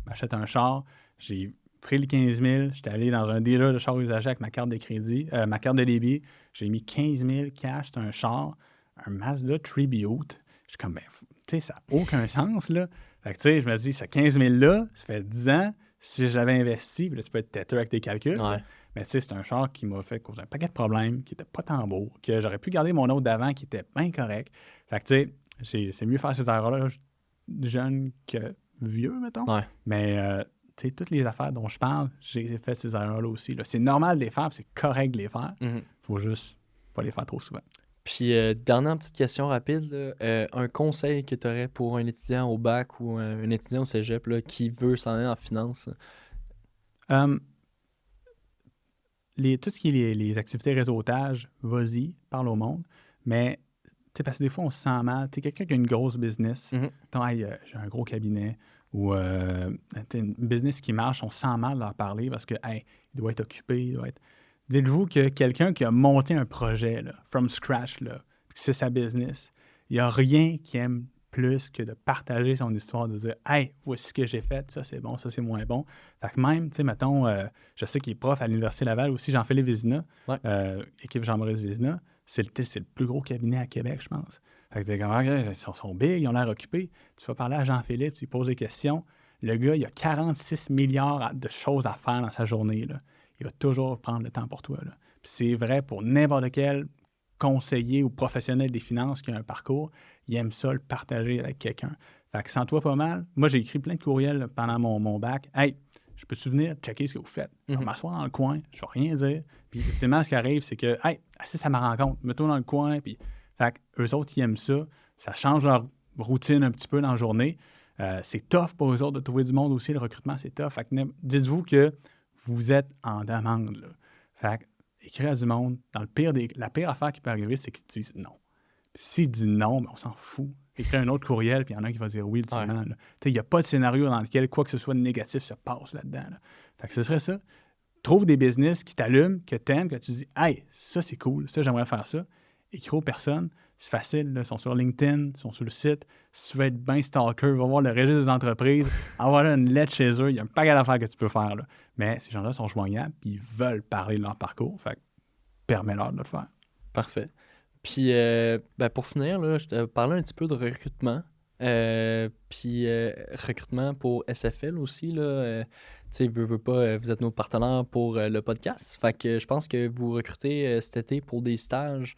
m'achète un char. J'ai pris les 15 000, j'étais allé dans un dealer de chars usagés avec ma carte de crédit, ma carte de débit. J'ai mis 15 000 cash, c'est un char, un Mazda Tribute. Je suis comme, tu sais, ça n'a aucun sens, là. Fait que, tu sais, je me dis, ce 15 000-là, ça fait 10 ans, si je l'avais investi, puis là, tu peux être têteux avec tes calculs. Mais tu sais, c'est un char qui m'a fait causer un paquet de problèmes, qui n'était pas tant beau, que j'aurais pu garder mon autre d'avant qui était bien correct. Fait que, tu sais, c'est mieux faire ces erreurs-là jeune que vieux, mettons. Mais, tu sais, toutes les affaires dont je parle, j'ai fait ces erreurs-là aussi. Là. C'est normal de les faire, c'est correct de les faire. Faut juste pas les faire trop souvent. Puis, dernière petite question rapide, là, un conseil que tu aurais pour un étudiant au bac ou un étudiant au cégep là, qui veut s'en aller en finance? Tout ce qui est les activités réseautage, vas-y, parle au monde. Mais, tu sais, parce que des fois, on se sent mal. Tu es quelqu'un qui a une grosse business. J'ai un gros cabinet ou une business qui marche, on se sent mal de leur parler parce que, il doit être occupé, Dites-vous que quelqu'un qui a monté un projet, là, from scratch, là, c'est sa business. Il n'y a rien qui aime plus que de partager son histoire, de dire « Hey, voici ce que j'ai fait, ça c'est bon, ça c'est moins bon. » Fait que même, tu sais, mettons, je sais qu'il est prof à l'Université Laval aussi, Jean-Philippe Vézina, équipe Jean-Maurice Vézina, c'est le plus gros cabinet à Québec, je pense. Fait que t'es comme, ils sont big, ils ont l'air occupés. Tu vas parler à Jean-Philippe, tu lui poses des questions. Le gars, il a 46 milliards de choses à faire dans sa journée, là. Il va toujours prendre le temps pour toi, là. Puis c'est vrai pour n'importe quel conseiller ou professionnel des finances qui a un parcours, il aime ça le partager avec quelqu'un. Fait que sens-toi pas mal. Moi, j'ai écrit plein de courriels là, pendant mon bac. « Hey, je peux-tu venir checker ce que vous faites? Je vais m'asseoir dans le coin, je vais rien dire. » Puis effectivement, ce qui arrive, c'est que « Hey, assis à ma rencontre, mets-toi dans le coin. » Puis, fait que eux autres, ils aiment ça. Ça change leur routine un petit peu dans la journée. C'est tough pour eux autres de trouver du monde aussi. Le recrutement, c'est tough. Fait que dites-vous que vous êtes en demande, là. Fait que écrire à du monde, la pire affaire qui peut arriver, c'est qu'ils disent non. Puis s'ils disent non, ben on s'en fout. Écrire un autre courriel, puis il y en a un qui va dire oui ultimement. Il n'y a pas de scénario dans lequel quoi que ce soit de négatif se passe là-dedans. Là. Fait que ce serait ça. Trouve des business qui t'allument, que t'aimes, que tu dis « Hey, ça c'est cool, ça j'aimerais faire ça. » Écris aux personnes. C'est facile, là. Ils sont sur LinkedIn, ils sont sur le site. Si tu veux être bien stalker, va voir le registre des entreprises, envoie une lettre chez eux. Il y a un paquet d'affaires que tu peux faire. Là. Mais ces gens-là sont joignables et ils veulent parler de leur parcours. Fait que permets-leur de le faire. Parfait. Puis, pour finir, là, je te parlais un petit peu de recrutement. Puis, recrutement pour SFL aussi. Tu sais, veux pas, vous êtes notre partenaire pour le podcast. Fait que je pense que vous recrutez cet été pour des stages.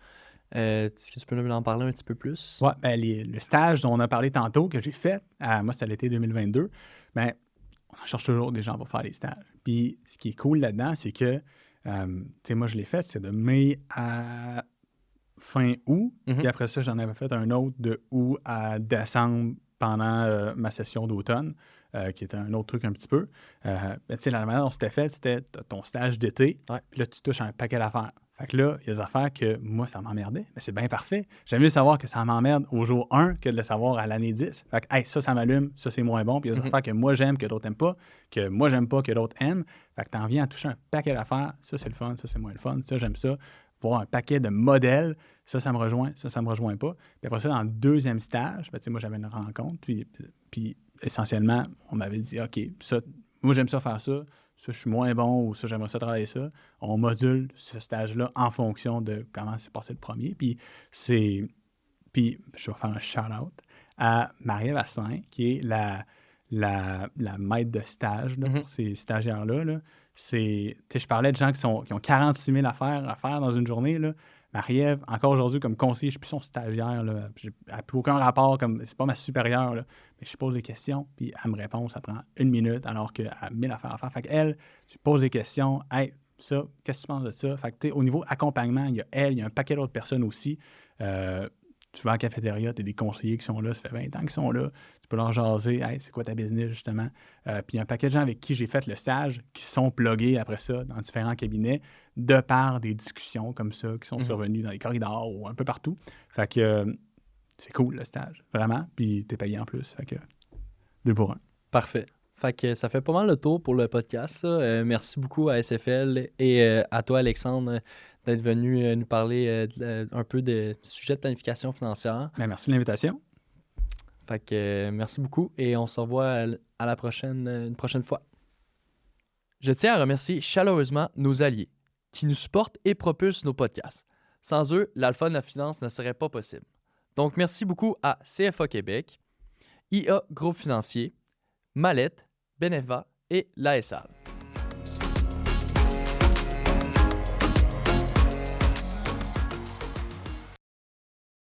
Est-ce que tu peux nous en parler un petit peu plus? Oui, le stage dont on a parlé tantôt, que j'ai fait, moi, c'était l'été 2022, on en cherche toujours des gens pour faire des stages. Puis, ce qui est cool là-dedans, c'est que, tu sais, moi, je l'ai fait, c'est de mai à fin août. Puis après ça, j'en avais fait un autre de août à décembre pendant ma session d'automne, qui était un autre truc un petit peu. Tu sais, la manière dont c'était fait, c'était ton stage d'été, puis là, tu touches à un paquet d'affaires. Fait que là, il y a des affaires que moi, ça m'emmerdait, mais c'est bien parfait. J'aime mieux savoir que ça m'emmerde au jour 1 que de le savoir à l'année 10. Fait que, hey, ça m'allume, ça, c'est moins bon. Puis il y a des affaires que moi, j'aime, que d'autres n'aiment pas, que moi, j'aime pas, que d'autres aiment. Fait que t'en viens à toucher un paquet d'affaires. Ça, c'est le fun, ça, c'est moins le fun. Ça, j'aime ça. Voir un paquet de modèles, ça me rejoint, ça me rejoint pas. Puis après ça, dans le deuxième stage, moi, j'avais une rencontre, puis essentiellement, on m'avait dit, OK, ça, moi, j'aime ça faire ça. Ça, je suis moins bon ou ça, j'aimerais ça travailler ça. On module ce stage-là en fonction de comment s'est passé le premier. Puis je vais faire un shout-out à Marie-Ève Asselin, qui est la maître de stage là, pour ces stagiaires-là. Là. Je parlais de gens qui ont 46 000 affaires à faire dans une journée. Là. Marie-Ève, encore aujourd'hui, comme conseiller, je ne suis plus son stagiaire. Là. Elle n'a plus aucun rapport, c'est pas ma supérieure. Là. Mais je pose des questions, puis elle me répond, ça prend 1 minute, alors qu'elle a 1000 affaires à faire. Fait qu'elle, tu poses des questions, « Hey, ça, qu'est-ce que tu penses de ça? » Fait que, au niveau accompagnement, il y a elle, il y a un paquet d'autres personnes aussi. Tu vas à la cafétéria, tu as des conseillers qui sont là, ça fait 20 ans qu'ils sont là. Tu peux leur jaser, « Hey, c'est quoi ta business, justement? » Puis il y a un paquet de gens avec qui j'ai fait le stage qui sont plugués après ça dans différents cabinets de par des discussions comme ça qui sont survenues dans les corridors ou un peu partout. Fait que c'est cool, le stage, vraiment. Puis t'es payé en plus. Fait que 2 pour 1. Parfait. Fait que ça fait pas mal le tour pour le podcast. Merci beaucoup à SFL et à toi, Alexandre, d'être venu nous parler un peu de sujet de planification financière. Bien, merci de l'invitation. Fait que merci beaucoup et on se revoit à la prochaine, une prochaine fois. Je tiens à remercier chaleureusement nos alliés qui nous supportent et propulsent nos podcasts. Sans eux, l'Alpha de la finance ne serait pas possible. Donc, merci beaucoup à CFA Québec, IA Groupe Financier, Mallette, Beneva et l'ASAL.